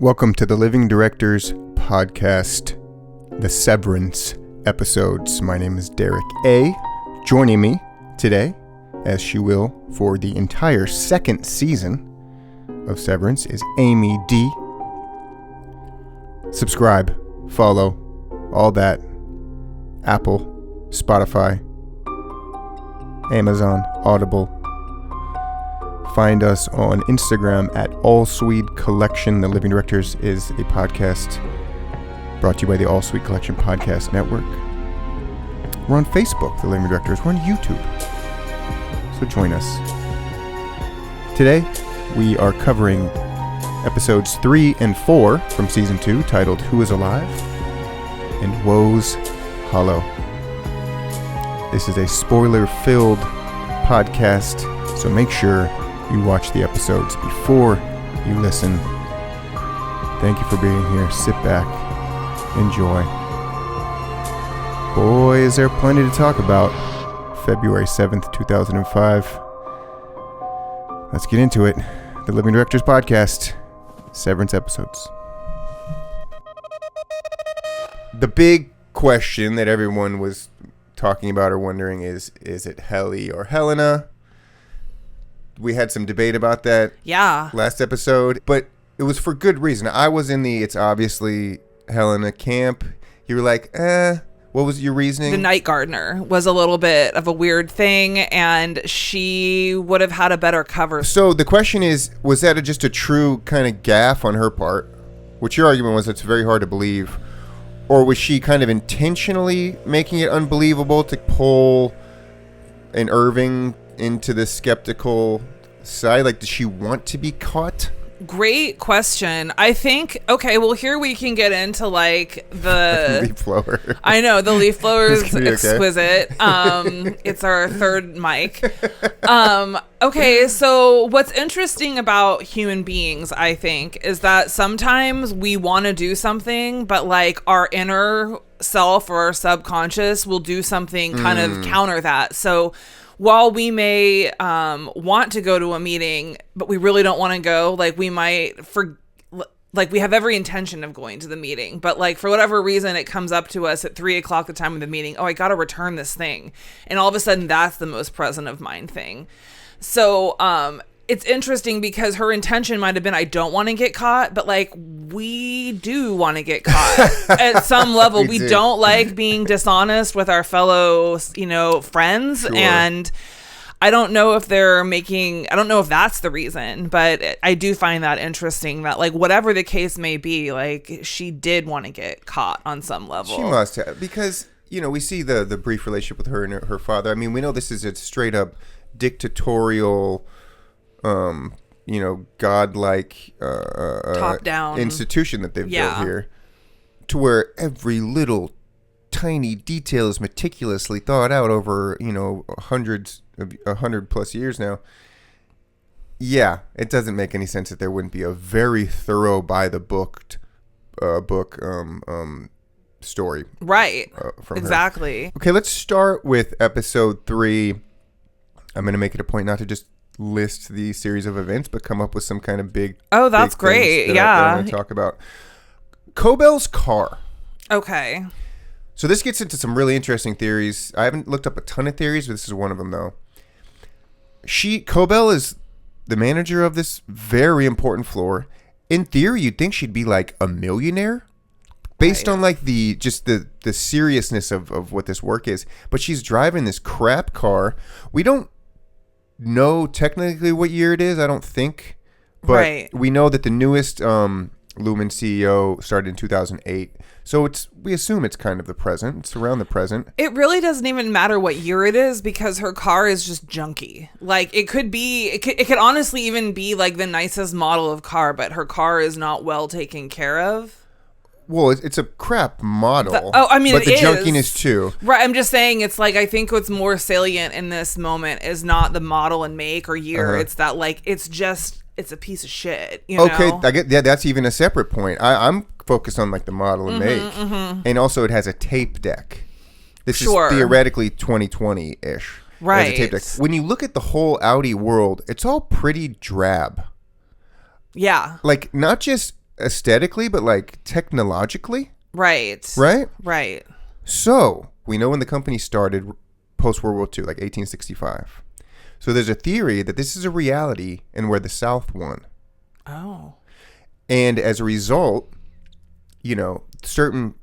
Welcome to the Living Directors Podcast, the Severance episodes. My name is Derek A. Joining me today, as she will for the entire second season of Severance, is Amy D. Subscribe, follow, all that. Apple, Spotify, Amazon, Audible. Find us on Instagram at Ahlswede Collection. The Living Directors is a podcast brought to you by the Ahlswede Collection Podcast Network. We're on Facebook, The Living Directors. We're on YouTube. So join us. Today, we are covering episodes 3 and 4 from Season 2, titled Who is Alive and Woes Hollow. This is a spoiler-filled podcast, so make sure you watch the episodes before you listen. Thank you for being here. Sit back. Enjoy. Boy, is there plenty to talk about. February 7th, 2005. Let's get into it. The Living Directors Podcast. Severance episodes. The big question that everyone was talking about or wondering is it Helly or Helena? We had some debate about that last episode, but it was for good reason. I was in the it's obviously Helena camp. You were like, what was your reasoning? The Night Gardener was a little bit of a weird thing, and she would have had a better cover. So the question is, was that just a true kind of gaffe on her part? Which your argument was it's very hard to believe. Or was she kind of intentionally making it unbelievable to pull an Irving into the skeptical side? Like, does she want to be caught? Great question. I think, okay, well, here we can get into, like, the... leaf blower. I know, the leaf blower is okay. exquisite. It's our third mic. Okay, so what's interesting about human beings, I think, is that sometimes we want to do something, but, like, our inner self or our subconscious will do something kind of counter that. So while we may want to go to a meeting, but we really don't want to go, like we might, we have every intention of going to the meeting, but like for whatever reason, it comes up to us at 3:00 the time of the meeting. Oh, I got to return this thing. And all of a sudden that's the most present of mind thing. So it's interesting because her intention might have been, I don't want to get caught, but like we do want to get caught at some level. We don't like being dishonest with our fellow, friends. Sure. And I don't know if I don't know if that's the reason, but I do find that interesting that like whatever the case may be, like she did want to get caught on some level. She must have, because, we see the brief relationship with her and her father. I mean, we know this is a straight up dictatorial, godlike top-down institution that they've built here, to where every little tiny detail is meticulously thought out over 100 plus years now. Yeah, it doesn't make any sense that there wouldn't be a very thorough by the book story, right? From exactly. Her. Okay, let's start with episode 3. I'm going to make it a point not to just list the series of events, but come up with some kind of big. Oh, that's big great. I want to talk about Cobell's car. Okay. So this gets into some really interesting theories. I haven't looked up a ton of theories, but this is one of them, though. Cobell is the manager of this very important floor. In theory, you'd think she'd be like a millionaire, based on like the seriousness of what this work is. But she's driving this crap car. We don't know technically what year it is, I don't think, but we know that the newest Lumen CEO started in 2008, so we assume it's kind of the present. It's around the present. It really doesn't even matter what year it is, because her car is just junky. Like it could honestly even be like the nicest model of car, but her car is not well taken care of. Well, it's a crap model. But the junkiness too. Right, I'm just saying it's like I think what's more salient in this moment is not the model and make or year. It's that like it's a piece of shit. Okay, I get that's even a separate point. I'm focused on like the model and make, and also it has a tape deck. This is theoretically 2020-ish. Right. As a tape deck. When you look at the whole Audi world, it's all pretty drab. Yeah. Like not just aesthetically, but like technologically. Right. Right? Right. So we know when the company started post-World War II, like 1865. So there's a theory that this is a reality and where the South won. Oh. And as a result, you know, certain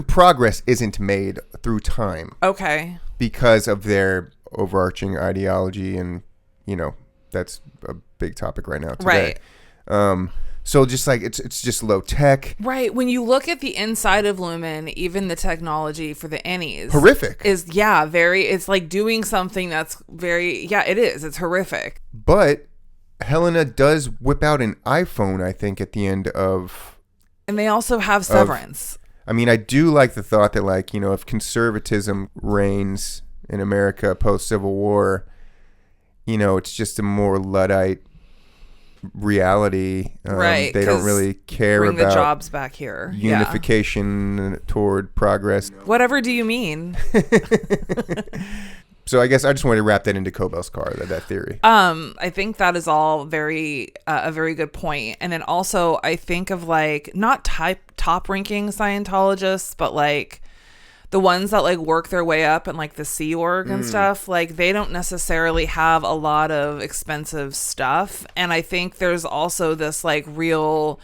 progress isn't made through time. Okay. Because of their overarching ideology, and, you know, that's a big topic right now today. Right. So just like it's just low tech. Right. When you look at the inside of Lumen, even the technology for the Ennies Horrific. It's like doing something that's it is. It's horrific. But Helena does whip out an iPhone, I think, at the end of... And they also have Severance. I mean, I do like the thought that, like, you know, if conservatism reigns in America post-Civil War, you know, it's just a more Luddite reality. Right. They don't really care bring about the jobs back here. Unification toward progress. Whatever do you mean? So I guess I just wanted to wrap that into Cobell's car, that theory. I think that is all a very good point. And then also I think of like not top ranking Scientologists, but like the ones that like work their way up and like the Sea Org and stuff, like they don't necessarily have a lot of expensive stuff. And I think there's also this like real,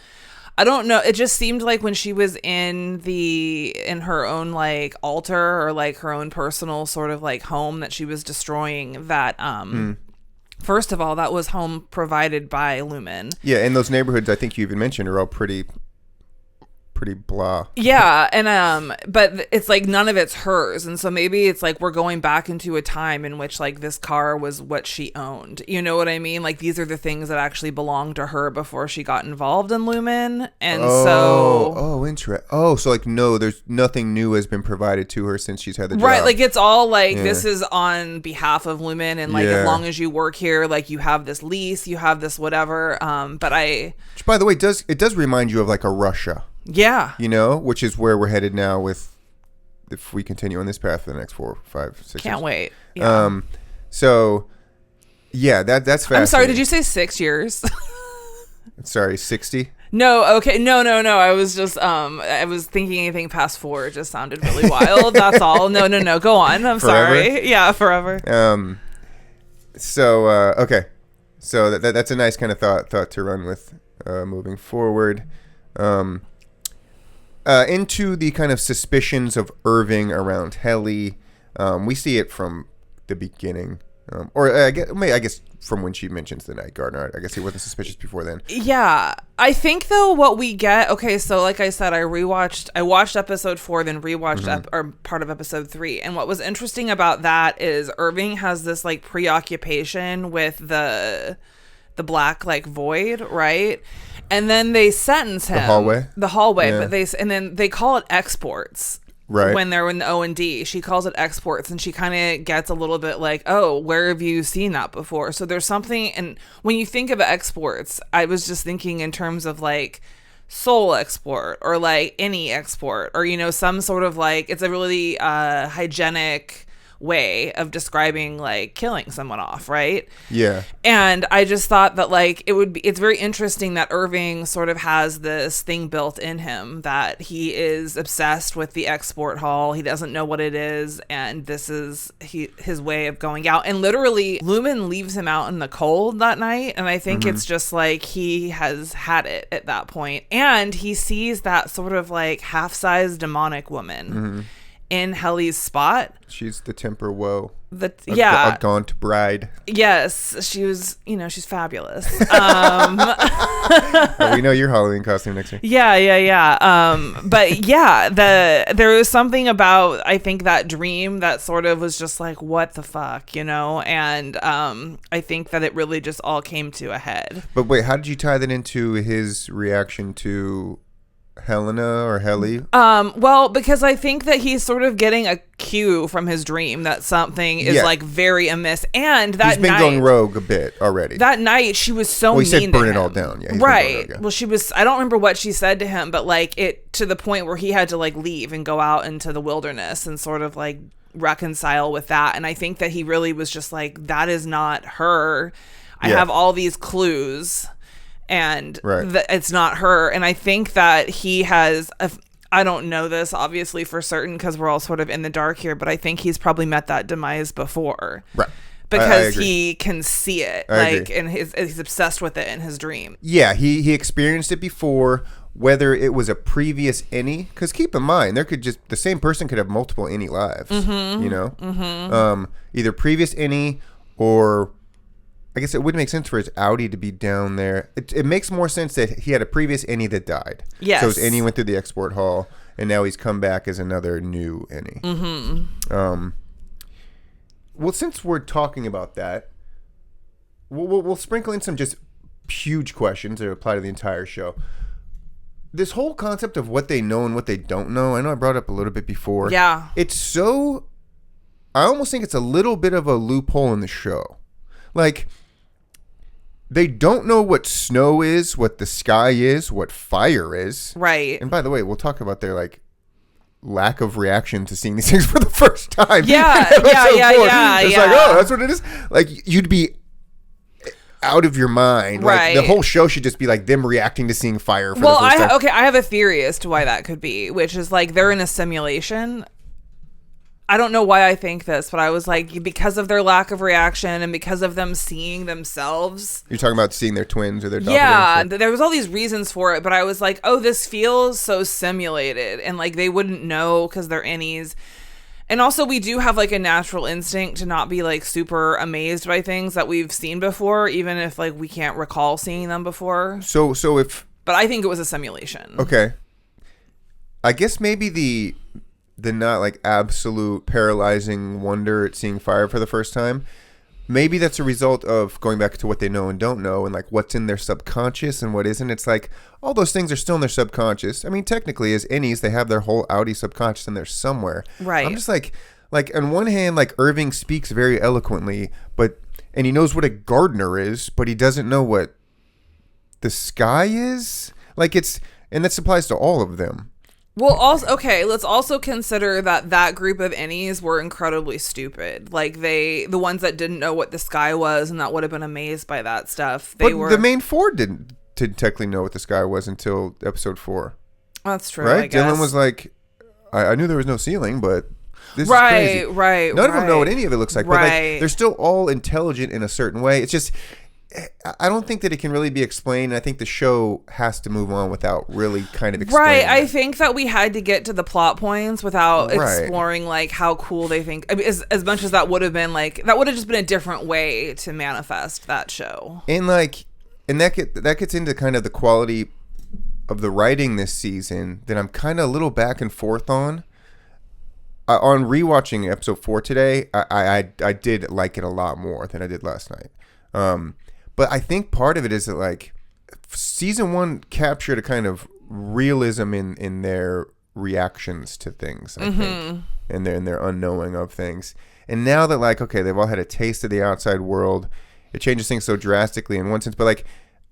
I don't know, it just seemed like when she was in her own like altar or like her own personal sort of like home that she was destroying, that first of all, that was home provided by Lumen. Yeah, and those neighborhoods I think you even mentioned are all pretty blah. Yeah, and but it's like none of it's hers, and so maybe it's like we're going back into a time in which like this car was what she owned. You know what I mean? Like these are the things that actually belonged to her before she got involved in Lumen, and so like no, there's nothing new has been provided to her since she's had the job. Right, like it's all like this is on behalf of Lumen, and like as long as you work here, like you have this lease, you have this whatever. Which, by the way, it does remind you of like a Russia. Yeah. You know, which is where we're headed now if we continue on this path for the next 4, 5, 6 years. Can't wait. Yeah. So, yeah, that's fascinating. I'm sorry, did you say 6 years? Sorry, 60? No, okay. No. I was just, I was thinking anything past 4 just sounded really wild. That's all. No. Go on. I'm forever? Sorry. Yeah, forever. So, okay. So that's a nice kind of thought to run with moving forward. Into the kind of suspicions of Irving around Helly. We see it from the beginning. Or I guess from when she mentions the Night Gardener. I guess he wasn't suspicious before then. Yeah. I think, though, what we get... Okay, so like I said, I watched episode 4, then rewatched part of episode 3. And what was interesting about that is Irving has this, like, preoccupation with the black, like, void, right? And then they sentence him. The hallway. Yeah. But then they call it exports. Right. When they're in the O&D, she calls it exports, and she kind of gets a little bit like, oh, where have you seen that before? So there's something, and when you think of exports, I was just thinking in terms of like soul export or like any export, or, you know, some sort of like, it's a really hygienic way of describing like killing someone off, right? Yeah. And I just thought that like it's very interesting that Irving sort of has this thing built in him that he is obsessed with the export hall. He doesn't know what it is, and this is his way of going out. And literally Lumen leaves him out in the cold that night, and I think it's just like he has had it at that point. And he sees that sort of like half-sized demonic woman in Helly's spot. She's the temper woe. A gaunt bride. Yes, she was, you know, she's fabulous. We know your Halloween costume next year. Yeah. But yeah, there was something about, I think, that dream that sort of was just like, what the fuck, you know? And I think that it really just all came to a head. But wait, how did you tie that into his reaction to Helena or Helly? Well, because I think that he's sort of getting a cue from his dream that something is like very amiss, and that he's been going rogue a bit already. That night she was so mean. He said burn to it him. all down. Yeah, right. Well, she was. I don't remember what she said to him, but like it to the point where he had to like leave and go out into the wilderness and sort of like reconcile with that. And I think that he really was just like, that is not her. I have all these clues. and it's not her. And I think that he has, I don't know this obviously for certain because we're all sort of in the dark here, but I think he's probably met that demise before. Right. Because he can see it, and he's obsessed with it in his dream. Yeah, he experienced it before, whether it was a previous any, because keep in mind, the same person could have multiple any lives, you know? Mm-hmm. Either previous any, or I guess it would make sense for his Audi to be down there. It makes more sense that he had a previous any that died. Yes. So his any went through the export hall, and now he's come back as another new any. Mm-hmm. Well, since we're talking about that, we'll sprinkle in some just huge questions that apply to the entire show. This whole concept of what they know and what they don't know, I know I brought it up a little bit before. Yeah. I almost think it's a little bit of a loophole in the show. Like, they don't know what snow is, what the sky is, what fire is. Right. And by the way, we'll talk about their, like, lack of reaction to seeing these things for the first time. Yeah. It's like, oh, that's what it is. Like, you'd be out of your mind. Right. Like, the whole show should just be like them reacting to seeing fire for the first time. I have a theory as to why that could be, which is like they're in a simulation. I don't know why I think this, but I was like, because of their lack of reaction and because of them seeing themselves. You're talking about seeing their twins or their doppelgangers? Yeah, there was all these reasons for it, but I was like, oh, this feels so simulated. And like they wouldn't know because they're innies. And also we do have like a natural instinct to not be like super amazed by things that we've seen before, even if like we can't recall seeing them before. But I think it was a simulation. Okay. I guess maybe the not like absolute paralyzing wonder at seeing fire for the first time, maybe that's a result of going back to what they know and don't know and like what's in their subconscious and what isn't. It's like all those things are still in their subconscious. I mean, technically as innies, they have their whole Audi subconscious in there somewhere. Right. I'm just like on one hand, like Irving speaks very eloquently, and he knows what a gardener is, but he doesn't know what the sky is. And that applies to all of them. Well, also, okay, let's also consider that group of innies were incredibly stupid. Like, the ones that didn't know what the sky was and that would have been amazed by that stuff. The main four didn't technically know what the sky was until episode 4. That's true, right? I guess. Dylan was like, I knew there was no ceiling, but this is crazy. Right. None of them know what any of it looks like, but like, Right. they're still all intelligent in a certain way. It's just, I don't think that it can really be explained. I think the show has to move on without really kind of explaining. Right. I think that we had to get to the plot points without exploring like how cool they think. I mean, as much as that would have been like, that would have just been a different way to manifest that show. And that gets into kind of the quality of the writing this season that I'm kind of a little back and forth on. On rewatching episode 4 today, I did like it a lot more than I did last night. But I think part of it is that like season 1 captured a kind of realism in their reactions to things, I think, and their unknowing of things. And now that like, okay, they've all had a taste of the outside world, it changes things so drastically in one sense. But like,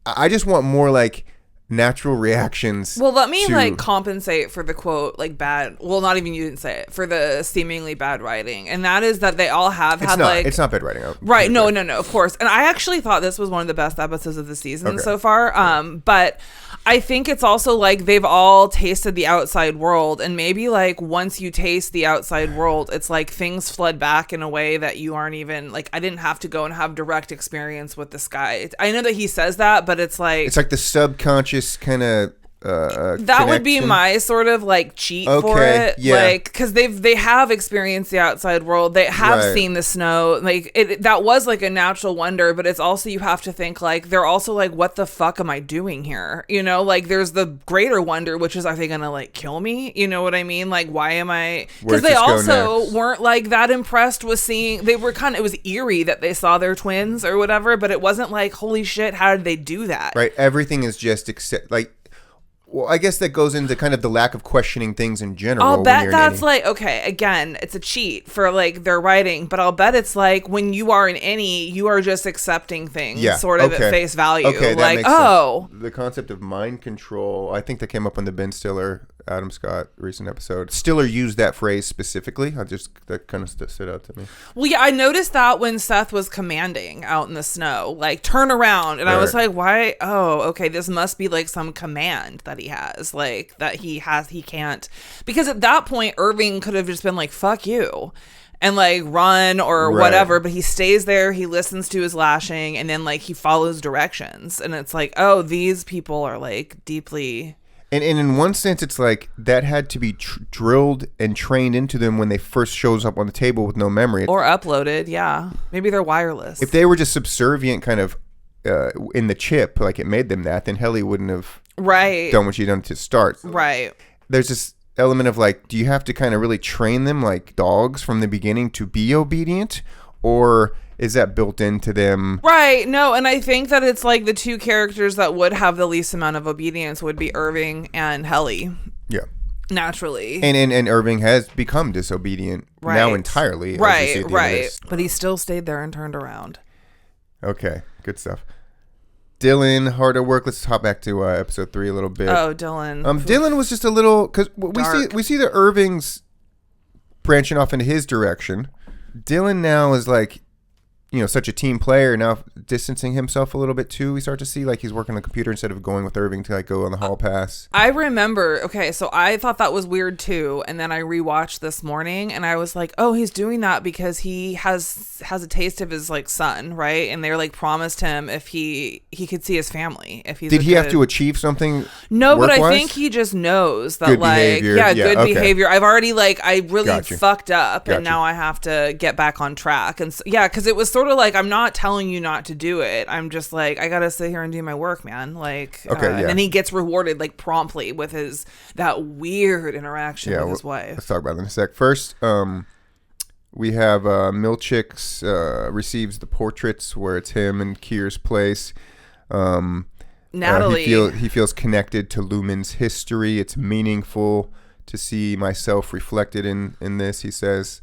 I just want more like natural reactions. Well, let me like compensate for the quote like bad. Well, not even you didn't say it, for the seemingly bad writing, and that is that they all have had like it's not bad writing. Right? No, of course. And I actually thought this was one of the best episodes of the season so far. But I think it's also like they've all tasted the outside world, and maybe like once you taste the outside world, it's like things flood back in a way that you aren't even like. I didn't have to go and have direct experience with the sky. I know that he says that, but it's like the subconscious kind of that would be my sort of like cheat for it, like because they have experienced the outside world, they have seen the snow, like that was like a natural wonder, but it's also you have to think like they're also like, what the fuck am I doing here, you know, like there's the greater wonder, which is, are they gonna like kill me, you know what I mean, like why am I, because they also weren't like that impressed with seeing, they were kind of, it was eerie that they saw their twins or whatever, but it wasn't like holy shit, how did they do that, right? Everything is just like, well, I guess that goes into kind of the lack of questioning things in general. I'll bet that's like, okay, again, it's a cheat for like their writing, but I'll bet it's like when you are an innie, you are just accepting things sort of at face value. Okay, like, that makes sense. The concept of mind control, I think that came up in the Ben Stiller Adam Scott recent episode. Stiller used that phrase specifically. That kind of stood out to me. Well, yeah, I noticed that when Seth was commanding out in the snow, like, turn around. And I was like, why? Oh, okay, this must be like some command that he has, like, that he can't. Because at that point, Irving could have just been like, fuck you, and like run or whatever, but he stays there, he listens to his lashing, and then like he follows directions. And it's like, oh, these people are like deeply... And in one sense, it's like that had to be drilled and trained into them when they first shows up on the table with no memory. Or uploaded, yeah. Maybe they're wireless. If they were just subservient kind of in the chip, like it made them that, then Helly wouldn't have done what she done to start. Right. There's this element of like, do you have to kind of really train them like dogs from the beginning to be obedient, or is that built into them? Right. No, and I think that it's like the two characters that would have the least amount of obedience would be Irving and Helly. Yeah. Naturally. And Irving has become disobedient now entirely. Right. But he still stayed there and turned around. Okay. Good stuff. Dylan, hard at work. Let's hop back to episode 3 a little bit. Oh, Dylan. Dylan was just a little, because we see the Irving's branching off into his direction. Dylan now is like, such a team player, now distancing himself a little bit too. We start to see like he's working on the computer instead of going with Irving to like go on the hall pass. I remember, okay, so I thought that was weird too, and then I rewatched this morning and I was like, oh, he's doing that because he has a taste of his like son, right? And they're like promised him if he could see his family if he's... Did he have to achieve something? No, but I think he just knows that good like behavior. Good behavior. I've already like I really fucked up and now I have to get back on track. And so, yeah, because it was sort of like, I'm not telling you not to do it. I'm just like, I gotta sit here and do my work, man. Like, and then he gets rewarded like promptly with that weird interaction with his wife. Let's talk about that in a sec. First, we have Milchick receives the portraits where it's him in Kier's place. Natalie, he feels connected to Lumen's history. It's meaningful to see myself reflected in this, he says.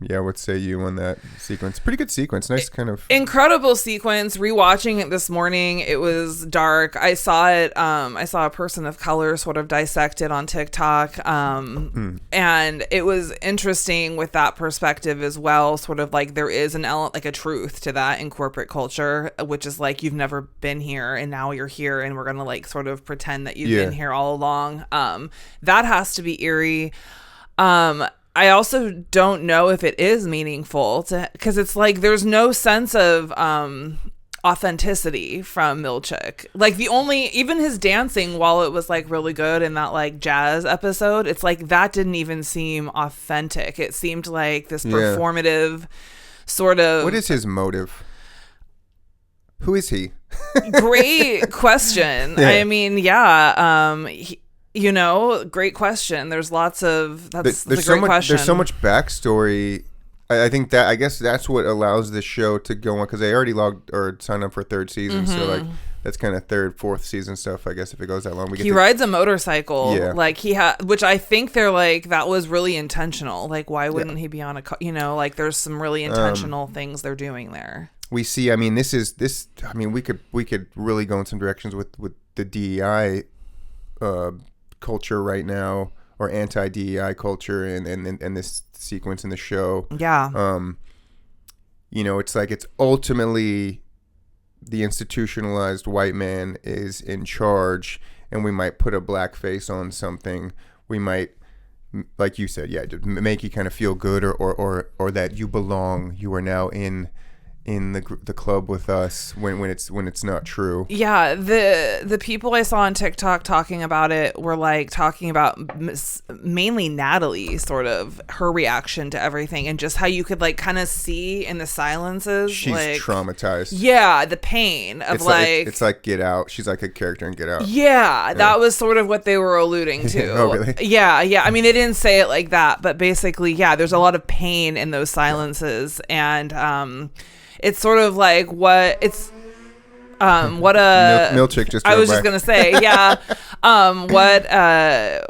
Yeah, what say you on that sequence? Pretty good sequence. Nice kind of... Incredible sequence. Rewatching it this morning, it was dark. I saw it, I saw a person of color sort of dissect it on TikTok. And it was interesting with that perspective as well. Sort of like there is an element, like a truth to that in corporate culture, which is like, you've never been here and now you're here and we're going to like sort of pretend that you've been here all along. That has to be eerie. I also don't know if it is meaningful because it's like there's no sense of authenticity from Milchick. Like even his dancing, while it was like really good in that like jazz episode, it's like that didn't even seem authentic. It seemed like this performative sort of... What is his motive? Who is he? Great question. I mean, great question. There's lots of... That's a great question. There's so much backstory. I think I guess that's what allows this show to go on, because they already signed up for a third season. So like that's kind of third, fourth season stuff, I guess, if it goes that long. He rides a motorcycle. Yeah. Like which I think they're like, that was really intentional. Like, why wouldn't he be on a car? Like there's some really intentional things they're doing there. We see, I mean, we could really go in some directions with the DEI culture right now, or anti-DEI culture, and this sequence in the show. Yeah. It's like it's ultimately the institutionalized white man is in charge, and we might put a black face on something. We might, like you said, make you kind of feel good, or that you belong. You are now in the club with us when it's not true. Yeah, the people I saw on TikTok talking about it were like talking about mainly Natalie, sort of her reaction to everything, and just how you could like kind of see in the silences. She's like, traumatized. Yeah, the pain of it's like Get Out. She's like a character in Get Out. Yeah, that was sort of what they were alluding to. Oh, really? Yeah. I mean, they didn't say it like that, but basically, there's a lot of pain in those silences, and it's sort of like what a Milchick just. I was just gonna say, what a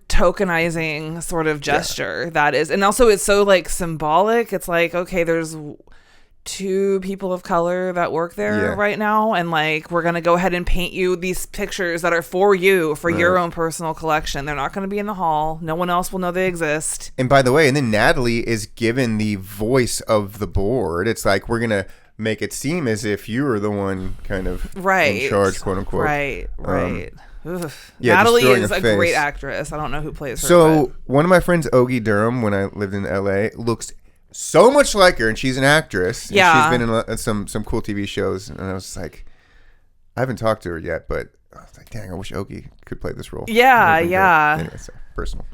tokenizing sort of gesture that is, and also it's so like symbolic. It's like, okay, there's 2 people of color that work there right now, and like we're gonna go ahead and paint you these pictures that are for you for your own personal collection. They're not gonna be in the hall. No one else will know they exist. And by the way, and then Natalie is given the voice of the board. It's like we're gonna make it seem as if you are the one kind of in charge, quote unquote. Right. Natalie is a great actress. I don't know who plays her. So one of my friends, Ogie Durham, when I lived in LA, looks so much like her, and she's an actress. And she's been in some cool TV shows, and I was like, I haven't talked to her yet, but I was like, dang, I wish Ogie could play this role. Yeah. Anyway, so personal.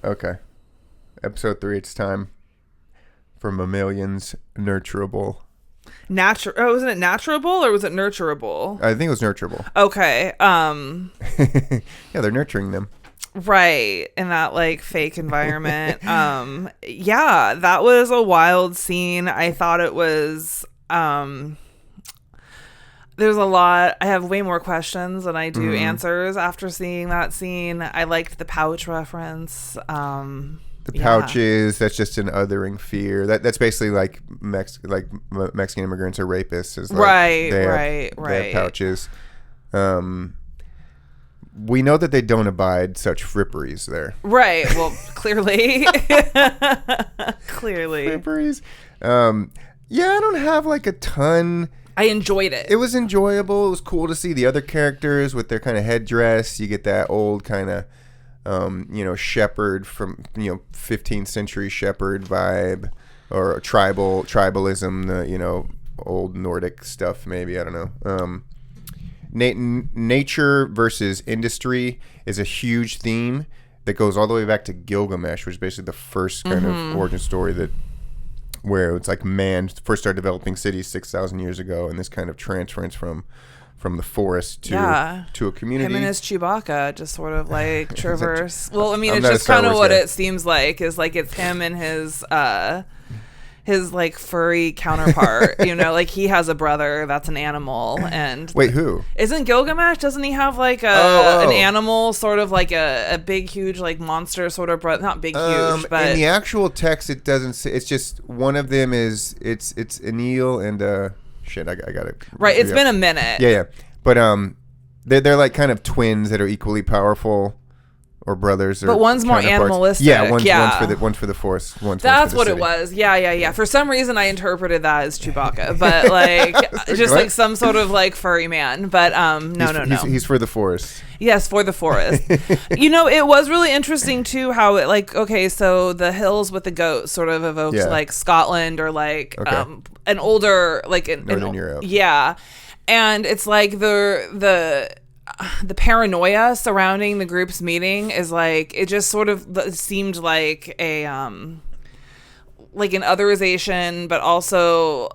Okay. Episode 3, it's time for Mammalians Nurturable. Wasn't it naturable or was it nurturable? I think it was nurturable. Okay. Yeah, they're nurturing them. Right, in that like fake environment. Yeah, that was a wild scene. I thought it was there's a lot. I have way more questions than I do answers after seeing that scene. I liked the pouch reference. The pouches, that's just an othering fear. That's basically like Mexican immigrants are rapists. Is like right. They have pouches. We know that they don't abide such fripperies there. Right. Well, clearly. Clearly. Fripperies. Yeah, I don't have like a ton. I enjoyed it. It was enjoyable. It was cool to see the other characters with their kind of headdress. You get that old kind of, shepherd from, 15th century shepherd vibe, or tribalism, the, old Nordic stuff maybe. I don't know. Nature versus industry is a huge theme that goes all the way back to Gilgamesh, which is basically the first kind of origin story where it's like man first started developing cities 6,000 years ago, and this kind of transference from the forest to a community. Him and his Chewbacca just sort of like traverse. Well, I mean, it's just kind of what it seems like. Is like it's him and his like furry counterpart, like he has a brother that's an animal. And wait, who? Isn't Gilgamesh? Doesn't he have like an animal, sort of like a big, huge, like monster sort of brother? Not big, huge, but in the actual text, it doesn't say. It's just one of them is it's Enil and shit. I got it right. It's been a minute. Yeah, but they're like kind of twins that are equally powerful. Or brothers, but one's more animalistic. Yeah, one's for the forest. That's what it was. Yeah. For some reason, I interpreted that as Chewbacca, but like just like some sort of like furry man. But no. He's for the forest. Yes, for the forest. It was really interesting too how it like so the hills with the goats sort of evoked like Scotland or like an older like Northern Europe. Yeah, and it's like the paranoia surrounding the group's meeting is like it just sort of seemed like a like an otherization, but also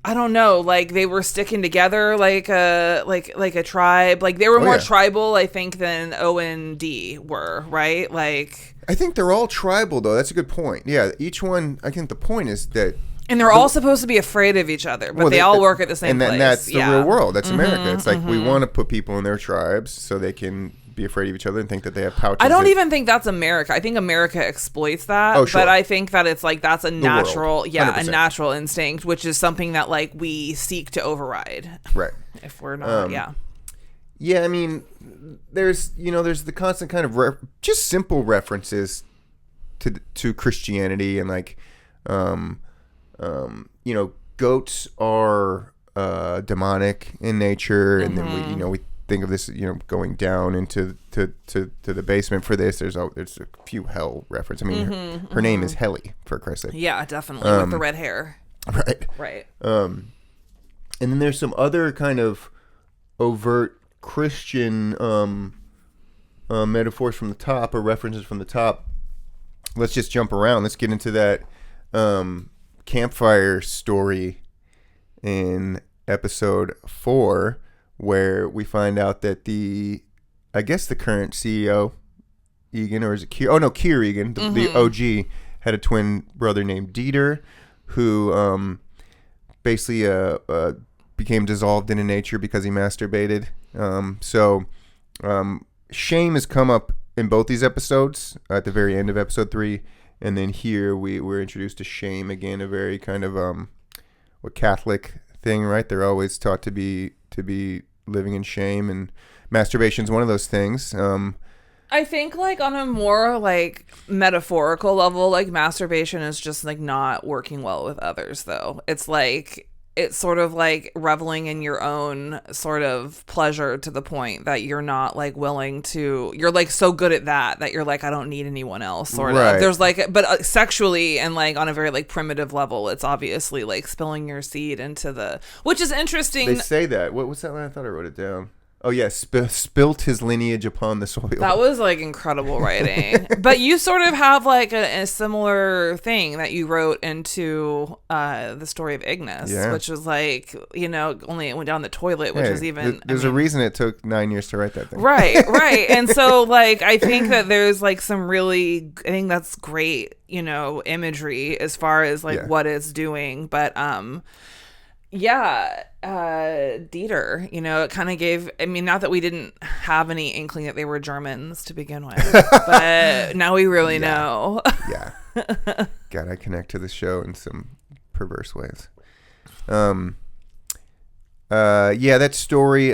I don't know, like they were sticking together like a tribe. Like they were more tribal, I think, than O and D were, right? Like I think they're all tribal though. That's a good point. Yeah, each one. I think the point is that. And they're all supposed to be afraid of each other, but they all work at the same place. And that's the real world. That's America. It's like we want to put people in their tribes so they can be afraid of each other and think that they have pouches. I don't even think that's America. I think America exploits that. Oh, sure. But I think that it's like that's a natural, a natural instinct, which is something that like we seek to override. Right. If we're not, Yeah, I mean, there's the constant kind of just simple references to Christianity and like. Goats are demonic in nature, and then we think of this, going down into to the basement for this. There's a few hell reference. I mean, her name is Helly, for Christ's sake. Yeah, definitely with the red hair. Right. And then there's some other kind of overt Christian metaphors from the top or references from the top. Let's just jump around. Let's get into that. Campfire story in episode 4 where we find out that the current CEO Egan, or is it Kier? Oh no, Kier Egan, the OG, had a twin brother named Dieter who basically became dissolved into nature because he masturbated. Shame has come up in both these episodes at the very end of episode 3. And then here we're introduced to shame again, a very kind of Catholic thing, right? They're always taught to be living in shame, and masturbation's one of those things. I think like on a more like metaphorical level, like masturbation is just like not working well with others though. It's sort of like reveling in your own sort of pleasure to the point that you're not like willing to, you're like so good at that you're like, I don't need anyone else sort of. There's like, but sexually and like on a very like primitive level, it's obviously like spilling your seed into the, which is interesting. They say that. What's that line? I thought I wrote it down. Oh, yeah, spilt his lineage upon the soil. That was, like, incredible writing. But you sort of have, like, a similar thing that you wrote into the story of Ignis, which was, like, you know, only it went down the toilet, which is even... There's a reason it took 9 years to write that thing. Right. And so, like, I think that there's, like, some really... I think that's great, you know, imagery as far as, like, what it's doing. But, Dieter, you know, it kind of gave, I mean, not that we didn't have any inkling that they were Germans to begin with, but now we really know. God, I connect to the show in some perverse ways. That story,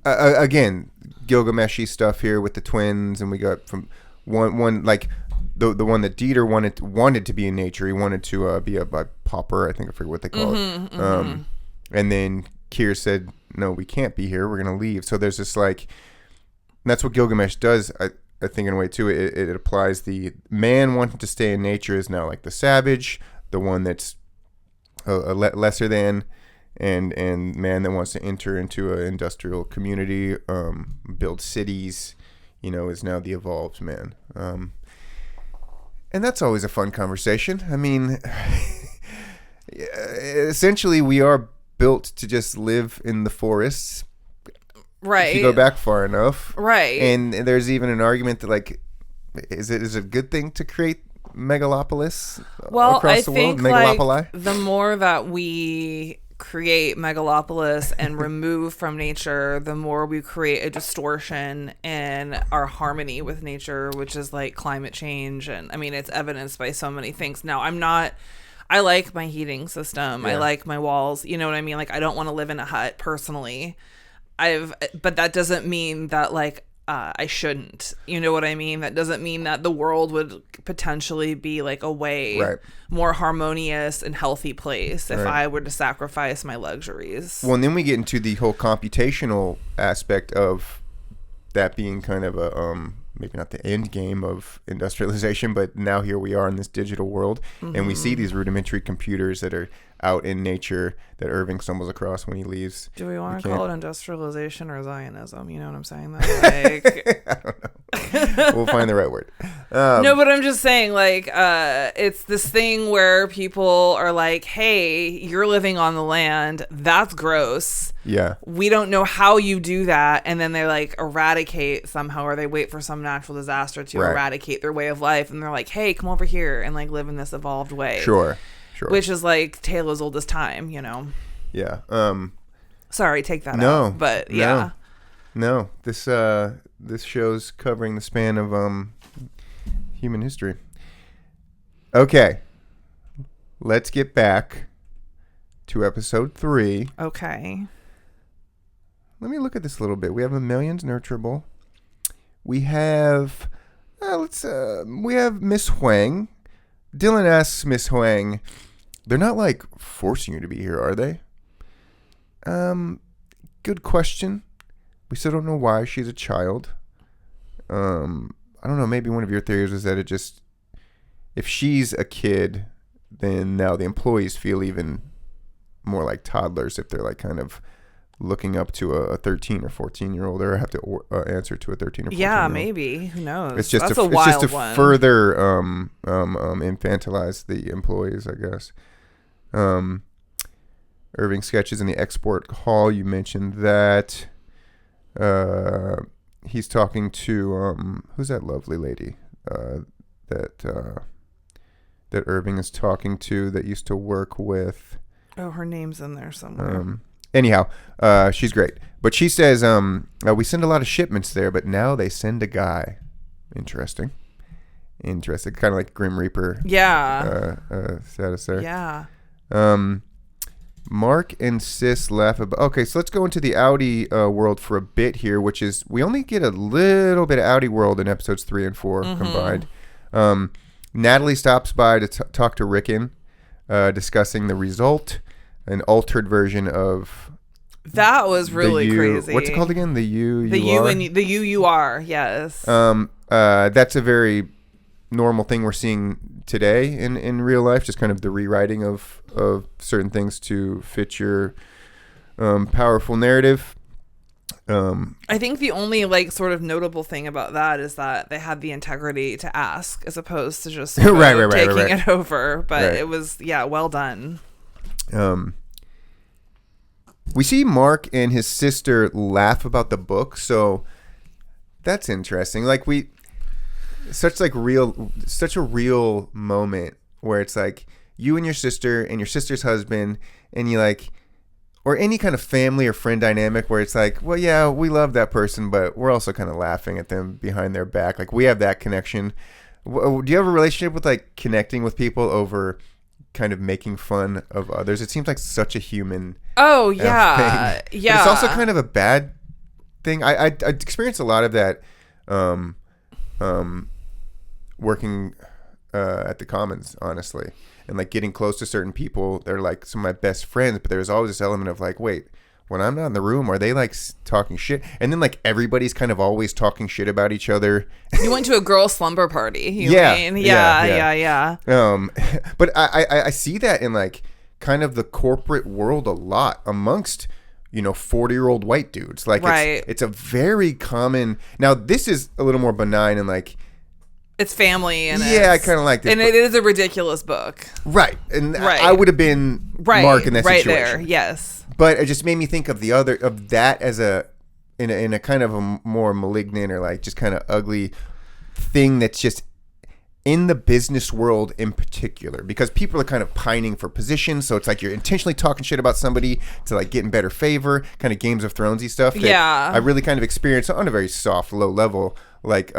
again, Gilgamesh-y stuff here with the twins, and we got from one like, the one that Dieter wanted to be in nature. He wanted to be a pauper. I think I forget what they call it. And then Keir said, "No, we can't be here. We're gonna leave." So there's this like, and that's what Gilgamesh does. I think in a way too. It applies the man wanting to stay in nature is now like the savage, the one that's lesser than, and man that wants to enter into an industrial community, build cities, you know, is now the evolved man. And that's always a fun conversation. I mean, essentially, we are built to just live in the forests. Right. If you go back far enough. Right. And there's even an argument that, like, is it a good thing to create megalopolis across the world? Megalopoli? Like, the more that we create megalopolis and remove from nature, the more we create a distortion in our harmony with nature, which is like climate change. And I mean, it's evidenced by so many things. Now, I like my heating system. I like my walls. You know what I mean? Like, I don't want to live in a hut personally. But that doesn't mean that like, I shouldn't. You know what I mean? That doesn't mean that the world would potentially be like a more harmonious and healthy place if I were to sacrifice my luxuries. Well, and then we get into the whole computational aspect of that being kind of a maybe not the end game of industrialization, but now here we are in this digital world, and we see these rudimentary computers that are out in nature that Irving stumbles across when he leaves. Do we want to call it industrialization or Zionism? You know what I'm saying? Like, I don't know. We'll find the right word. No, but I'm just saying, like, it's this thing where people are like, hey, you're living on the land. That's gross. Yeah. We don't know how you do that. And then they, like, eradicate somehow, or they wait for some natural disaster to eradicate their way of life. And they're like, hey, come over here and, like, live in this evolved way. Sure. Which is like tale as old as time, you know. Yeah. Sorry, take that out. But yeah. No. This show's covering the span of human history. Okay. Let's get back to episode 3. Okay. Let me look at this a little bit. We have a Millions Nurturable. We have we have Miss Huang. Dylan asks Miss Huang, they're not like forcing you to be here, are they? Good question. We still don't know why she's a child. I don't know, maybe one of your theories is that it just, if she's a kid, then now the employees feel even more like toddlers if they're like kind of looking up to a 13 or 14-year-old, or have to answer to a 13 or 14-year-old. Yeah, maybe. Who knows? It's just a wild one. Further infantilize the employees, I guess. Irving sketches in the export hall. You mentioned that. He's talking to who's that lovely lady that Irving is talking to that used to work with. Oh, her name's in there somewhere. Anyhow, she's great. But she says, we send a lot of shipments there, but now they send a guy. Interesting. interesting. Kind of like Grim Reaper. Yeah. Status there. Yeah. Mark and Sis laugh about. Okay, so let's go into the Audi world for a bit here, which is we only get a little bit of Audi world in episodes 3 and 4 combined. Natalie stops by to talk to Rickon, discussing the result, an altered version of. That was really crazy. What's it called again? The U. The U and the UUR. Yes. That's a very normal thing we're seeing today in real life. Just kind of the rewriting of certain things to fit your powerful narrative. I think the only like sort of notable thing about that is that they had the integrity to ask as opposed to just taking it over. But it was well done. We see Mark and his sister laugh about the book, so that's interesting. Like such a real moment where it's like you and your sister's husband, and you like, or any kind of family or friend dynamic where it's like, well, yeah, we love that person, but we're also kind of laughing at them behind their back. Like we have that connection. Do you have a relationship with like connecting with people over kind of making fun of others? It seems like such a human. Oh yeah, thing. Yeah. But it's also kind of a bad thing. I experienced a lot of that, working at the Commons, honestly, and like getting close to certain people. They're like some of my best friends, but there's always this element of like, wait, when I'm not in the room, are they like talking shit? And then like everybody's kind of always talking shit about each other. You went to a girl slumber party. Yeah. But I see that in like kind of the corporate world a lot amongst 40-year-old white dudes. Like it's a very common. Now this is a little more benign and like it's family and I kind of like this, and it is a ridiculous book, right? And I would have been Mark in that situation, there. Yes, but it just made me think of that as in a kind of a more malignant or like just kind of ugly thing that's just in the business world in particular, because people are kind of pining for positions. So it's like you're intentionally talking shit about somebody to like get in better favor, kind of Games of Thronesy stuff. I really kind of experienced on a very soft, low level, like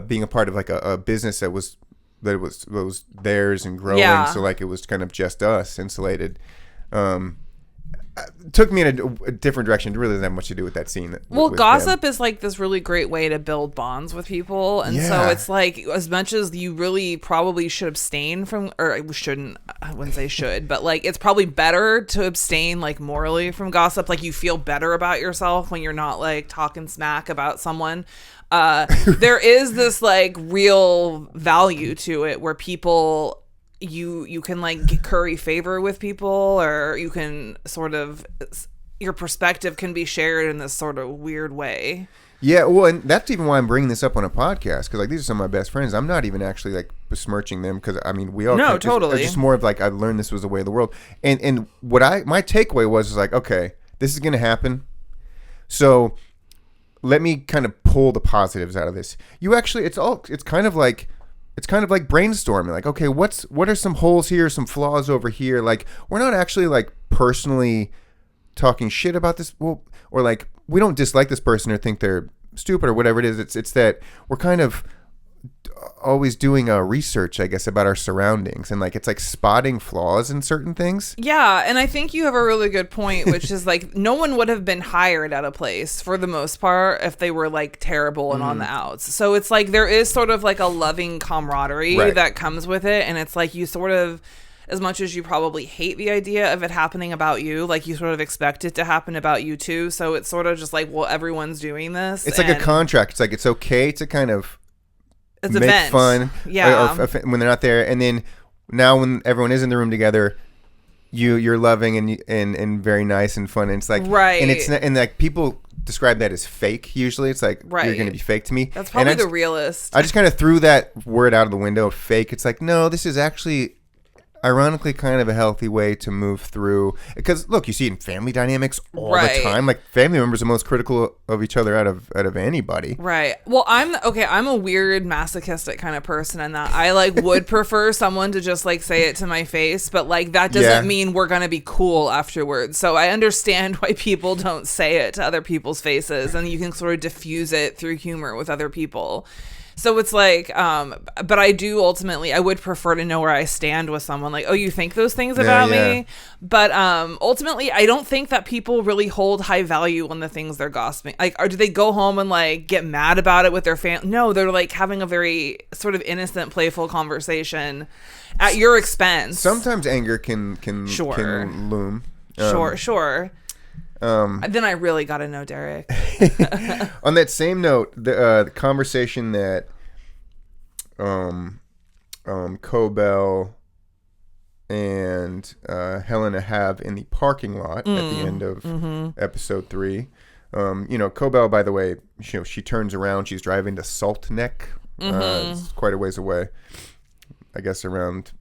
being a part of like a business that was theirs and growing. Yeah. So like it was kind of just us, insulated. Took me in a different direction. It really doesn't have much to do with that scene. Gossip is like this really great way to build bonds with people. And so it's like, as much as you really probably should abstain from, or shouldn't, I wouldn't say should, but like it's probably better to abstain like morally from gossip. Like you feel better about yourself when you're not like talking smack about someone. There is this like real value to it where people, you can like curry favor with people, or you can sort of, your perspective can be shared in this sort of weird way. Yeah, well, and that's even why I'm bringing this up on a podcast, because like these are some of my best friends. I'm not even actually like besmirching them, because I mean we all totally just more of like I learned this was the way of the world, and what my takeaway was like, okay, this is gonna happen, so let me kind of pull the positives out of this. It's kind of like brainstorming. Like, okay, what are some holes here, some flaws over here? Like, we're not actually like personally talking shit about this, or like we don't dislike this person or think they're stupid or whatever it is. It's that we're kind of always doing research, I guess, about our surroundings, and like it's like spotting flaws in certain things. Yeah, and I think you have a really good point, which is like no one would have been hired at a place for the most part if they were like terrible and on the outs. So it's like there is sort of like a loving camaraderie that comes with it, and it's like you sort of, as much as you probably hate the idea of it happening about you, like you sort of expect it to happen about you too. So it's sort of just like, well, everyone's doing this. It's like a contract. It's like it's okay to kind of make event. Fun, or when they're not there, and then now when everyone is in the room together, you're loving and very nice and fun, and it's like and it's and like people describe that as fake. Usually, it's like you're going to be fake to me. That's probably the realist. I just kind of threw that word out of the window. Fake. It's like, no, this is actually ironically kind of a healthy way to move through, because look, you see it in family dynamics all the time. Like family members are most critical of each other out of anybody. Right. Well, I'm a weird masochistic kind of person in that I like would prefer someone to just like say it to my face, but like that doesn't mean we're gonna be cool afterwards. So I understand why people don't say it to other people's faces, and you can sort of diffuse it through humor with other people. So it's like, but I do ultimately, I would prefer to know where I stand with someone. Like, oh, you think those things about me? But ultimately, I don't think that people really hold high value on the things they're gossiping. Like, or do they go home and like get mad about it with their family? No, they're like having a very sort of innocent, playful conversation at your expense. Sometimes anger can loom. Sure. Then I really got to know Derek. On that same note, the conversation that Cobell and Helena have in the parking lot at the end of episode 3. Cobell, by the way, she turns around. She's driving to Salt Neck. It's quite a ways away. I guess around.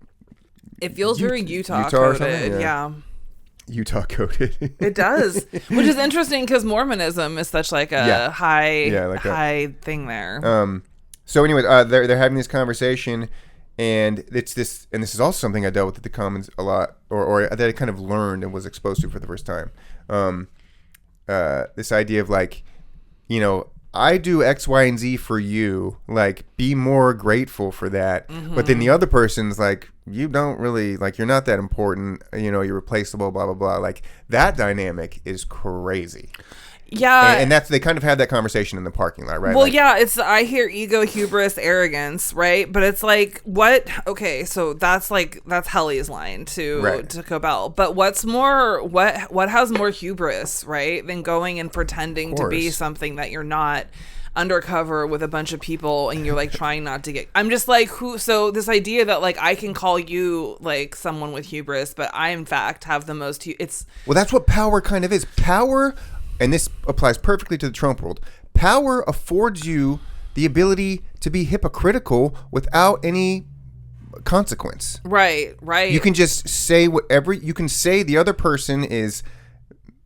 It feels very Utah coded. Or something? Yeah. Utah coded. It does, which is interesting because Mormonism is such like a high thing there. So anyway, they're having this conversation, and this is also something I dealt with at the Commons a lot, or that I kind of learned and was exposed to for the first time. This idea of like, I do X, Y, and Z for you. Like, be more grateful for that. But then the other person's like, you don't really, like, you're not that important. You're replaceable, blah, blah, blah. Like, that dynamic is crazy. Yeah. And that's, they kind of had that conversation in the parking lot, right? Well, I hear ego, hubris, arrogance, right? But it's like, what? Okay, so that's Helly's line to Cobell. But what has more hubris, right, than going and pretending to be something that you're not, undercover with a bunch of people, and you're like trying not to get. I'm just like, so this idea that like I can call you like someone with hubris, but I in fact have the most. Well, that's what power kind of is. Power. And this applies perfectly to the Trump world. Power affords you the ability to be hypocritical without any consequence. Right. You can just say whatever. You can say the other person is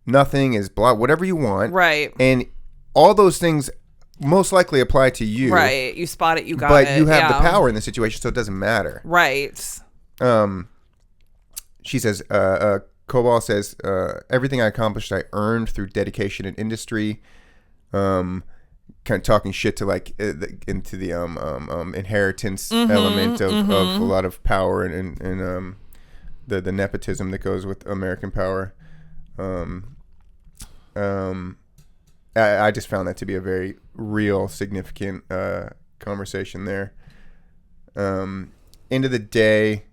nothing, is blah, whatever you want. Right. And all those things most likely apply to you. Right. You spot it, you got it. But you have the power in the situation, so it doesn't matter. Right. She says, Cobell says, everything I accomplished, I earned through dedication and industry. Kind of talking shit to like into the inheritance element of a lot of power and the nepotism that goes with American power. I just found that to be a very real, significant conversation there. End of the day,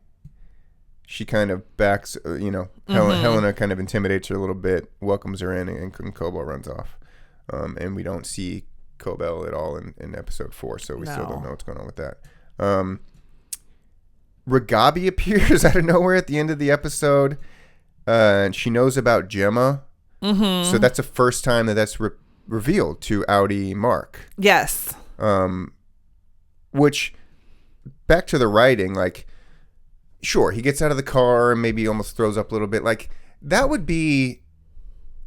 she kind of backs, Helena kind of intimidates her a little bit, welcomes her in, and Cobell runs off. And we don't see Cobell at all in episode 4, so we still don't know what's going on with that. Ragabi appears out of nowhere at the end of the episode, and she knows about Gemma. So that's the first time that's revealed to Audi Mark. Yes. Which, back to the writing, like, sure, he gets out of the car and maybe almost throws up a little bit. Like, that would be,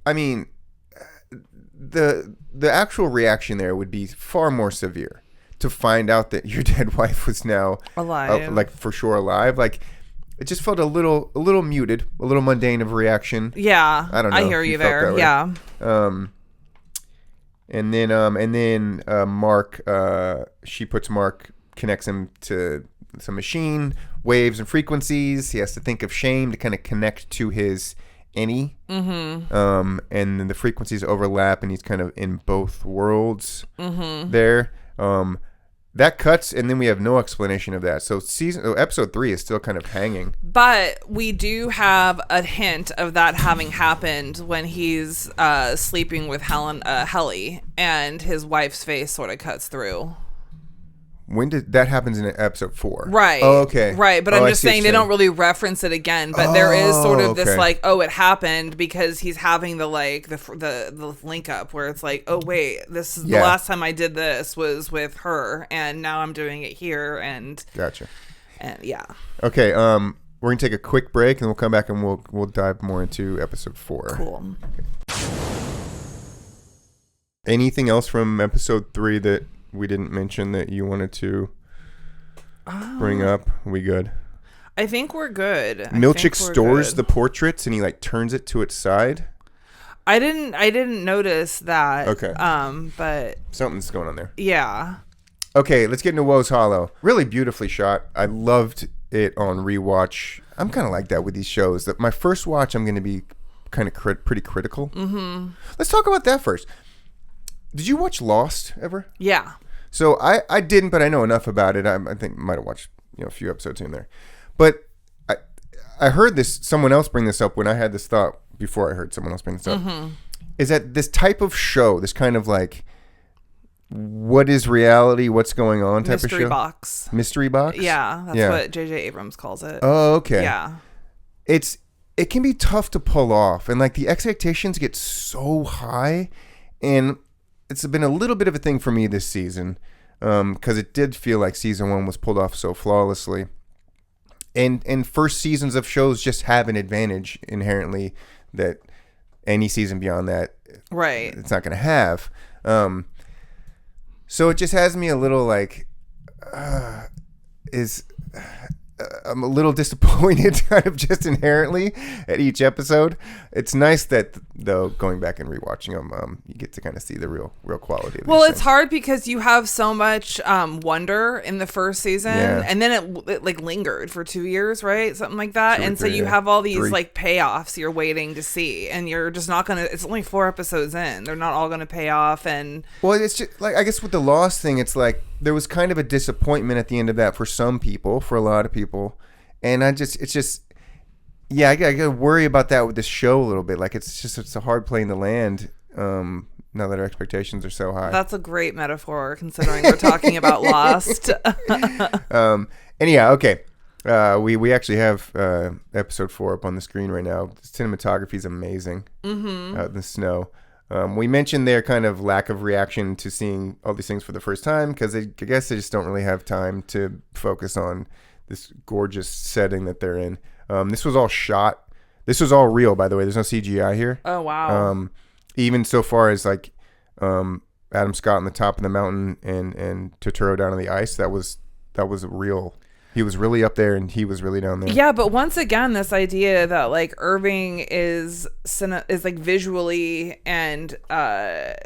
I mean, the actual reaction there would be far more severe to find out that your dead wife was now alive, like for sure alive. Like, it just felt a little muted, a little mundane of a reaction. Yeah, I don't know. I hear you there. Yeah. And then Mark, she puts Mark, connects him to some machine waves and frequencies. He has to think of shame to kind of connect to his any. And then the frequencies overlap, and he's kind of in both worlds there. That cuts, and then we have no explanation of that. So episode 3 is still kind of hanging. But we do have a hint of that having happened when he's sleeping with Helly, and his wife's face sort of cuts through. When did that happens in episode 4? Right. Oh, okay. Right, but I'm just saying they don't really reference it again. But there is sort of this like, it happened because he's having the like the link up where it's like, oh wait, this is the last time I did this was with her, and now I'm doing it here, and gotcha. And yeah. Okay. We're gonna take a quick break, and we'll come back and we'll dive more into episode 4. Cool. Okay. Anything else from episode 3 that we didn't mention that you wanted to bring up? Are we good? I think we're good. Milchick stores the portraits and he like turns it to its side. I didn't notice that. Okay. But something's going on there. Yeah. Okay, let's get into Woe's Hollow. Really beautifully shot. I loved it on rewatch. I'm kind of like that with these shows. That my first watch, I'm going to be kind of pretty critical. Mm-hmm. Let's talk about that first. Did you watch Lost ever? Yeah. So I didn't, but I know enough about it. I think I might have watched a few episodes in there. But I heard someone else bring this up when I had this thought before I heard someone else bring this up. Mm-hmm. Is that this type of show, this kind of like, what is reality, what's going on type of show? Mystery box? Yeah, that's what J.J. Abrams calls it. Oh, okay. Yeah. It can be tough to pull off, and like the expectations get so high, and it's been a little bit of a thing for me this season, because it did feel like season 1 was pulled off so flawlessly. And first seasons of shows just have an advantage inherently that any season beyond that, right, it's not going to have. So it just has me a little like, I'm a little disappointed kind of just inherently at each episode. It's nice that, though, going back and rewatching them, you get to kind of see the real quality of Well, these it's things. hard because you have so much wonder in the first season, and then it like lingered for 2 years, right? Something like that. And so you have all these like payoffs you're waiting to see, and you're just not going to, it's only 4 episodes in. They're not all going to pay off. And well, it's just like, I guess with the Lost thing, it's like there was kind of a disappointment at the end of that for some people, for a lot of people. And I gotta worry about that with this show a little bit. Like it's a hard plane to land. Now that our expectations are so high. That's a great metaphor, considering we're talking about Lost. Anyhow, okay. We actually have episode 4 up on the screen right now. The cinematography is amazing. Out in the snow. We mentioned their kind of lack of reaction to seeing all these things for the first time because I guess they just don't really have time to focus on this gorgeous setting that they're in. This was all shot. This was all real, by the way. There's no CGI here. Oh, wow. Even so far as like Adam Scott on the top of the mountain and Totoro down on the ice, that was real. He was really up there and he was really down there. Yeah, but once again, this idea that like Irving is like visually and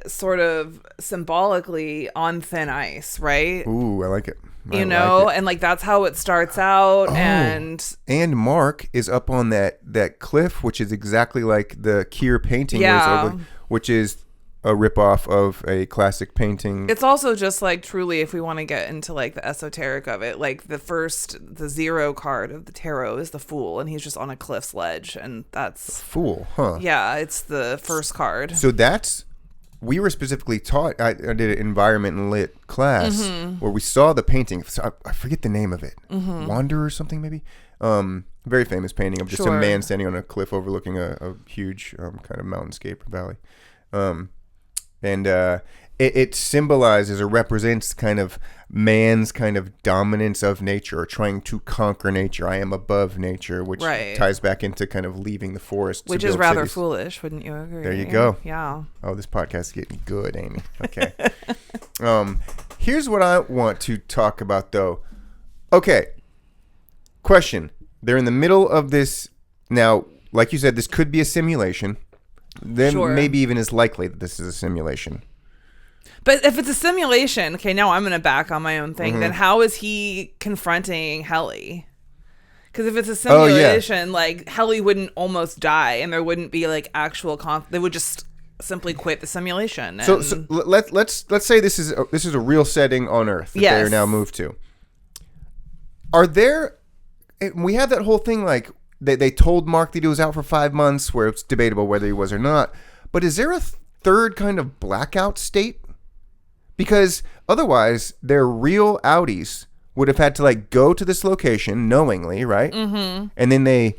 sort of symbolically on thin ice, right? Ooh, I like it. You know, and like that's how it starts out. And Mark is up on that cliff, which is exactly like the Keir painting, which is a ripoff of a classic painting. It's also just like truly, if we want to get into like the esoteric of it, like the 0 card of the tarot is the Fool, and he's just on a cliff's ledge, and that's Fool, huh? Yeah, it's the first card. So we were specifically taught. I did an environment and lit class where we saw the painting. I forget the name of it. Wanderer or something maybe. Very famous painting of just a man standing on a cliff overlooking a huge kind of mountainscape or valley. And it symbolizes or represents kind of man's kind of dominance of nature or trying to conquer nature. I am above nature, which ties back into kind of leaving the forest. Which is rather foolish, wouldn't you agree? There you go. Yeah. Oh, this podcast is getting good, Amy. Okay. Here's what I want to talk about, though. Okay. Question. They're in the middle of this. Now, like you said, this could be a simulation. Then maybe even is likely that this is a simulation. But if it's a simulation, okay, now I'm going to back on my own thing. Then how is he confronting Helly? Because if it's a simulation, like Helly wouldn't almost die, and there wouldn't be like actual they would just simply quit the simulation. And... So let's say this is a real setting on Earth that they are now moved to. Are there? We have that whole thing like. They told Mark that he was out for 5 months, where it's debatable whether he was or not. But is there a third kind of blackout state? Because otherwise, their real Audis would have had to like go to this location knowingly, right? Mm-hmm. And then they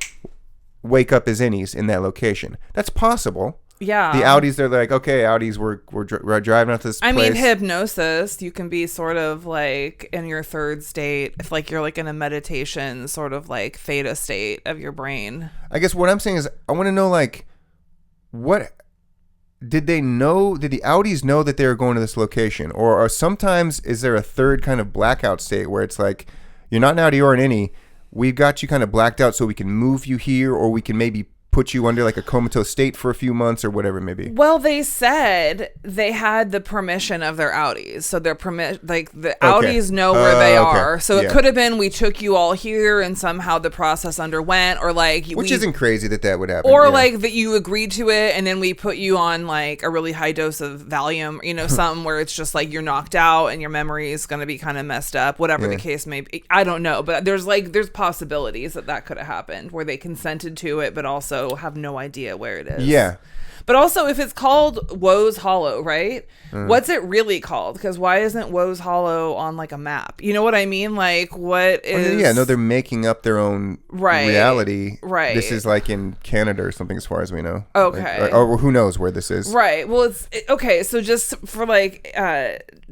wake up as innies in that location. That's possible. Yeah. The Audis, they're like, okay, Audis, we're driving out to this place. I mean, hypnosis, you can be sort of like in your third state, if like you're like in a meditation sort of like theta state of your brain. I guess what I'm saying is I want to know like, what did they know? Did the Audis know that they were going to this location? Or sometimes is there a third kind of blackout state where it's like, you're not an Audi or an innie, we've got you kind of blacked out so we can move you here, or we can maybe put you under like a comatose state for a few months or whatever it may be. Well, they said they had the permission of their Audis. So their the Audis know where they are. So it could have been we took you all here and somehow the process underwent, or like which isn't crazy that would happen. Or like that you agreed to it and then we put you on like a really high dose of Valium, something where it's just like you're knocked out and your memory is going to be kind of messed up, whatever the case may be. I don't know, but there's possibilities that could have happened where they consented to it but also have no idea where it is. Yeah. But also, if it's called Woe's Hollow, right? What's it really called? Because why isn't Woe's Hollow on like a map? You know what I mean? Like, what is? Yeah, no, they're making up their own reality. Right. This is like in Canada or something, as far as we know. Okay. Or who knows where this is? Right. Well, okay. So just for like,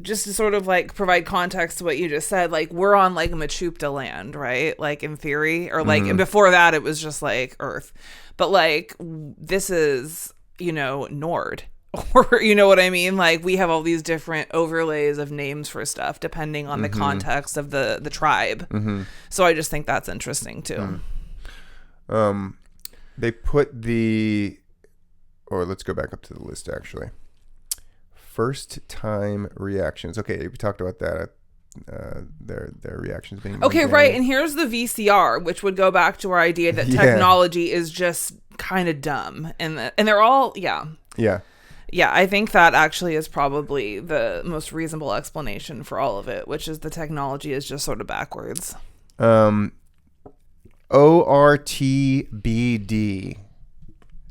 just to sort of like provide context to what you just said, like we're on like Machupta land, right? Like in theory, or like, and before that, it was just like Earth, but like this is. Nord, or you know what I mean? Like we have all these different overlays of names for stuff depending on the context of the tribe. So I just think that's interesting too. They put let's go back up to the list actually. First time reactions. Okay, we talked about that. Their reactions being okay, right. And here's the VCR, which would go back to our idea that technology is just kind of dumb, and they're all yeah. I think that actually is probably the most reasonable explanation for all of it, which is the technology is just sort of backwards. ORTBD. Do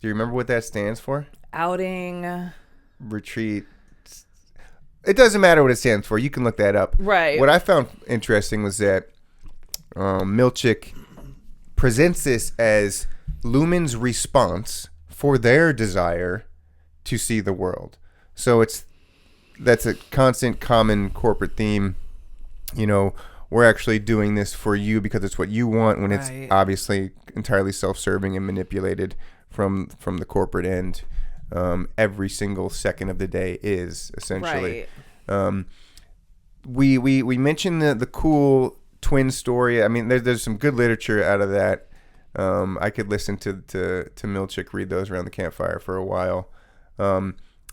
you remember what that stands for? Outing. Retreat. It doesn't matter what it stands for. You can look that up. Right. What I found interesting was that Milchick presents this as Lumen's response for their desire to see the world. So that's a constant common corporate theme. We're actually doing this for you because it's what you want, when it's obviously entirely self-serving and manipulated from the corporate end. Every single second of the day is essentially. Right. We mentioned the cool twin story. I mean, there's some good literature out of that. I could listen to Milchick read those around the campfire for a while.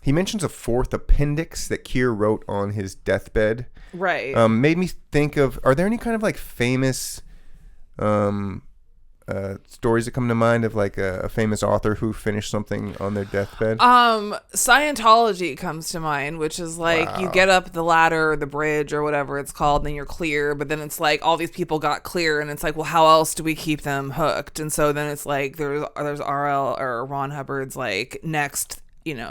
He mentions a fourth appendix that Keir wrote on his deathbed. Right. Made me think of, are there any kind of like famous stories that come to mind of like a famous author who finished something on their deathbed? Scientology comes to mind, which is like you get up the ladder or the bridge or whatever it's called, and then you're clear, but then it's like all these people got clear, and it's like, well, how else do we keep them hooked? And so then it's like there's RL or Ron Hubbard's like next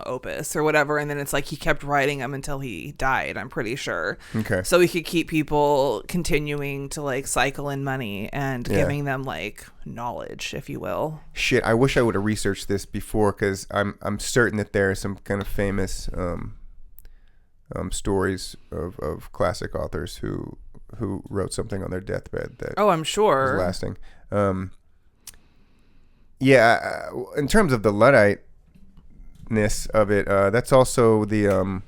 opus or whatever, and then it's like he kept writing them until he died, I'm pretty sure. Okay. So he could keep people continuing to like cycle in money and giving them like knowledge, if you will. Shit, I wish I would have researched this before, because I'm certain that there are some kind of famous stories of classic authors who wrote something on their deathbed that I'm sure was lasting. In terms of the Luddite of it, that's also the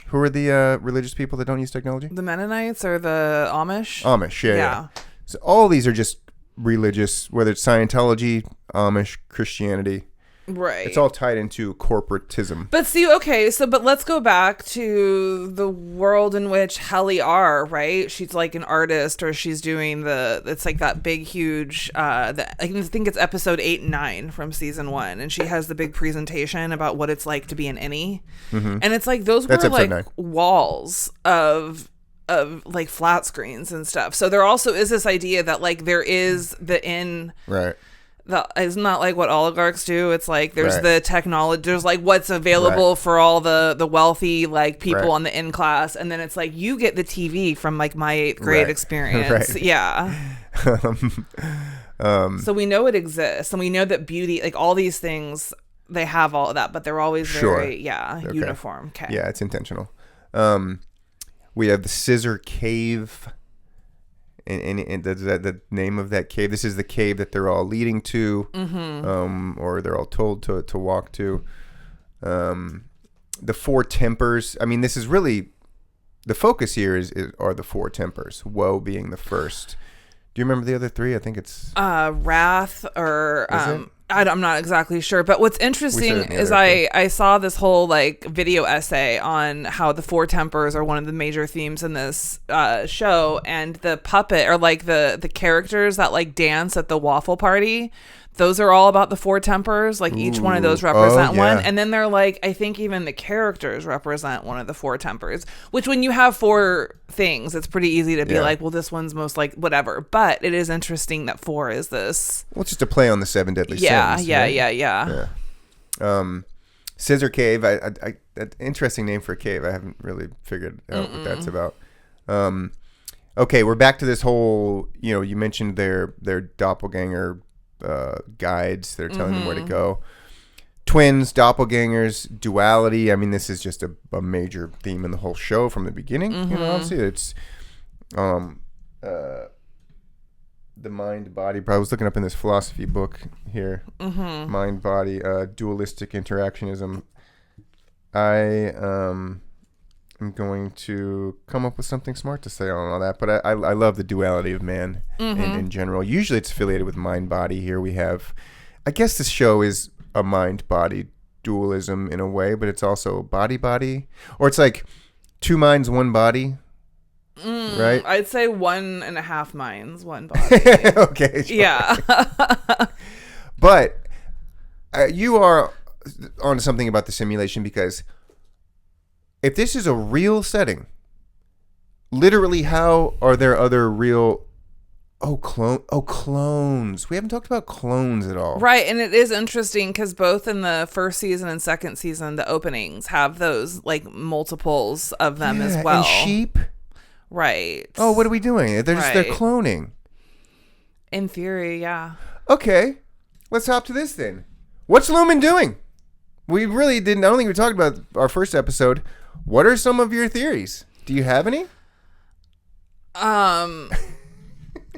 who are the religious people that don't use technology? The Mennonites or the Amish? Yeah. So all these are just religious, whether it's Scientology, Amish, Christianity. Right. It's all tied into corporatism. But see, okay, but let's go back to the world in which Helly R, right? She's like an artist, or she's doing it's like that big, huge, I think it's episode 8 and 9 from season 1. And she has the big presentation about what it's like to be an innie. Mm-hmm. And it's like, those were like 9. Walls of like flat screens and stuff. So there also is this idea that like there is the in. Right. It's not like what oligarchs do. It's like there's the technology, there's like what's available for all the wealthy like people on the in class, and then it's like you get the TV from like my 8th grade experience. Yeah. So we know it exists, and we know that beauty, like all these things, they have all of that, but they're always very uniform. Okay. Yeah, it's intentional. We have the Scissor Cave. And the name of that cave. This is the cave that they're all leading to, or they're all told to walk to. The 4 tempers. I mean, this is really the focus here are the 4 tempers. Woe being the first. Do you remember the other 3? I think it's wrath or I'm not exactly sure, but what's interesting is I saw this whole like video essay on how the four tempers are one of the major themes in this show, and the puppet or like the characters that like dance at the waffle party. Those are all about the four tempers. Like each one of those represent one. And then they're like, I think even the characters represent one of the four tempers, which when you have four things, it's pretty easy to be like, well, this one's most like whatever. But it is interesting that 4 is this. Well, it's just a play on the 7 deadly sins. Yeah. Scissor Cave. I interesting name for a cave. I haven't really figured out what that's about. Okay, we're back to this whole, you mentioned their doppelganger guides. They're telling them where to go. Twins, doppelgangers, duality. I mean, this is just a major theme in the whole show from the beginning. Obviously, it's the mind body. I was looking up in this philosophy book here. Mind body, dualistic interactionism. I'm going to come up with something smart to say on all that, but I love the duality of man in general. Usually it's affiliated with mind-body. Here we have, I guess this show is a mind-body dualism in a way, but it's also body-body. Or it's like 2 minds, 1 body, right? I'd say 1.5 minds, 1 body. Okay. Sure. Yeah. But you are on something about the simulation, because if this is a real setting, literally, how are there other real... clones. We haven't talked about clones at all. Right, and it is interesting because both in the first season and second season, the openings have those, like, multiples of them as well. And sheep? Right. Oh, what are we doing? They're cloning. In theory, yeah. Okay, let's hop to this then. What's Lumen doing? We really didn't... I don't think we talked about our first episode. What are some of your theories? Do you have any?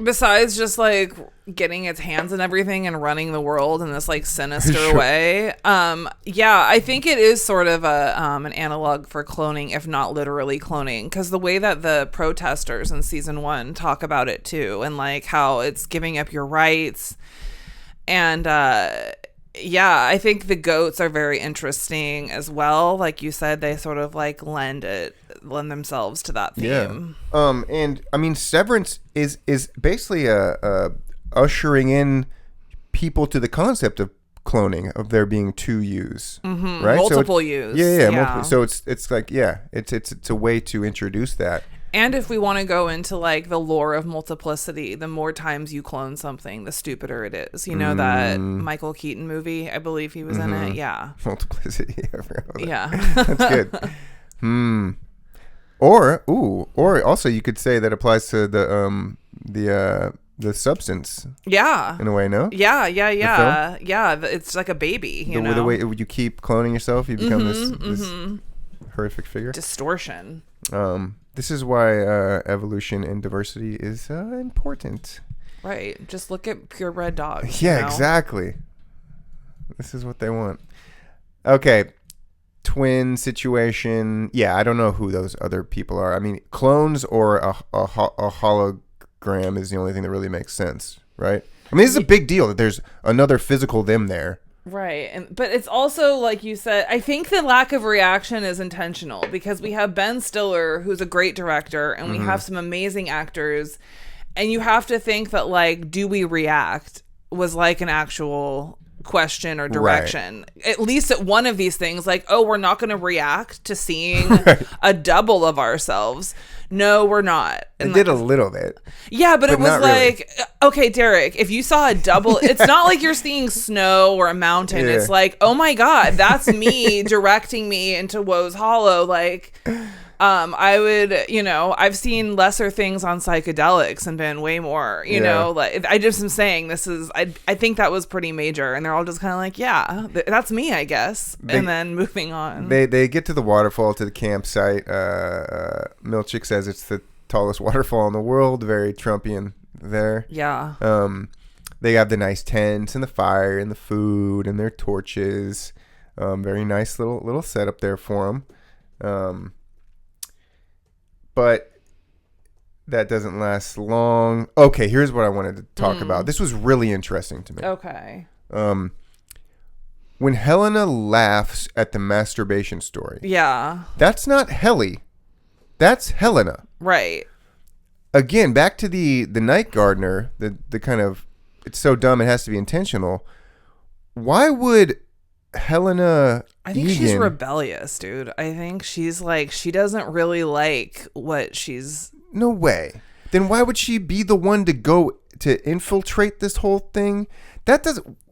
Besides just like getting its hands in everything and running the world in this like sinister way. I think it is sort of an analog for cloning, if not literally cloning, because the way that the protesters in season 1 talk about it too, and like how it's giving up your rights. And I think the goats are very interesting as well. Like you said, they sort of like lend themselves to that theme. Yeah. And I mean, Severance is basically ushering in people to the concept of cloning, of there being 2 yous, right? Multiple yous. Yeah. Multiple. So it's like, it's a way to introduce that. And if we want to go into like the lore of multiplicity, the more times you clone something, the stupider it is. You know that Michael Keaton movie? I believe he was in it. Yeah. Multiplicity. I forgot about that. Yeah. That's good. Or also you could say that applies to the substance. Yeah. In a way, no? Yeah. Yeah. It's like a baby. The way you keep cloning yourself, you become this horrific figure. Distortion. This is why evolution and diversity is important. Right. Just look at purebred dogs. Yeah, exactly. This is what they want. Okay. Twin situation. Yeah, I don't know who those other people are. I mean, clones or a hologram is the only thing that really makes sense, right? I mean, this is a big deal that there's another physical them there. Right. But it's also, like you said, I think the lack of reaction is intentional, because we have Ben Stiller, who's a great director, and we have some amazing actors. And you have to think that, like, do we react was like an actual question or direction. Right. At least at one of these things, like, oh, we're not going to react to seeing a double of ourselves. No, we're not. And did a little bit. Yeah, but it was like, really. Okay, Derek, if you saw a double, it's not like you're seeing snow or a mountain. Yeah. It's like, oh my God, that's me directing me into Woe's Hollow. Like, I would, I've seen lesser things on psychedelics and been way more, you know, like I just am saying I think that was pretty major, and they're all just kind of like, yeah, that's me, I guess. And then moving on. They get to the waterfall, to the campsite. Milchick says it's the tallest waterfall in the world. Very Trumpian there. Yeah. They have the nice tents and the fire and the food and their torches. Very nice little setup there for them. But that doesn't last long. Okay, here's what I wanted to talk about. This was really interesting to me. Okay. when Helena laughs at the masturbation story. Yeah. That's not Helly. That's Helena. Right. Again, back to the night gardener, the kind of, it's so dumb it has to be intentional. Why would Helena I think she's rebellious, dude. I think she's like, she doesn't really like what she's... No way. Then why would she be the one to go to infiltrate this whole thing?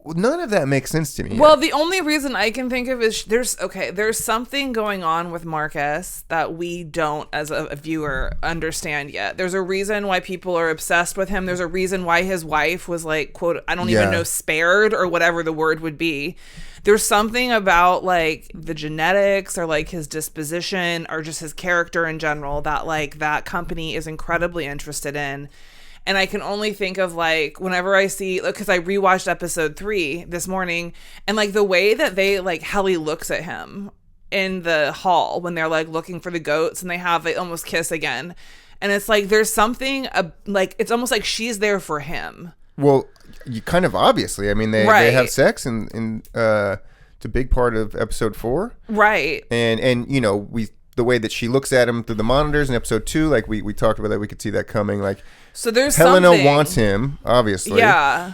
None of that makes sense to me. Well, the only reason I can think of is there's something going on with Marcus that we don't, as a viewer, understand yet. There's a reason why people are obsessed with him. There's a reason why his wife was like, quote, I don't even know, spared, or whatever the word would be. There's something about like the genetics or like his disposition or just his character in general that like that company is incredibly interested in. And I can only think of like whenever I see, because I rewatched episode 3 this morning, and like the way that they like Helly looks at him in the hall when they're like looking for the goats and they almost kiss again. And it's like there's something like it's almost like she's there for him. Well, you kind of obviously. I mean, they have sex and it's a big part of episode 4. Right. And you know, the way that she looks at him through the monitors in episode 2, like we talked about that, we could see that coming. Like, so there's Helena something. wants him, obviously. Yeah.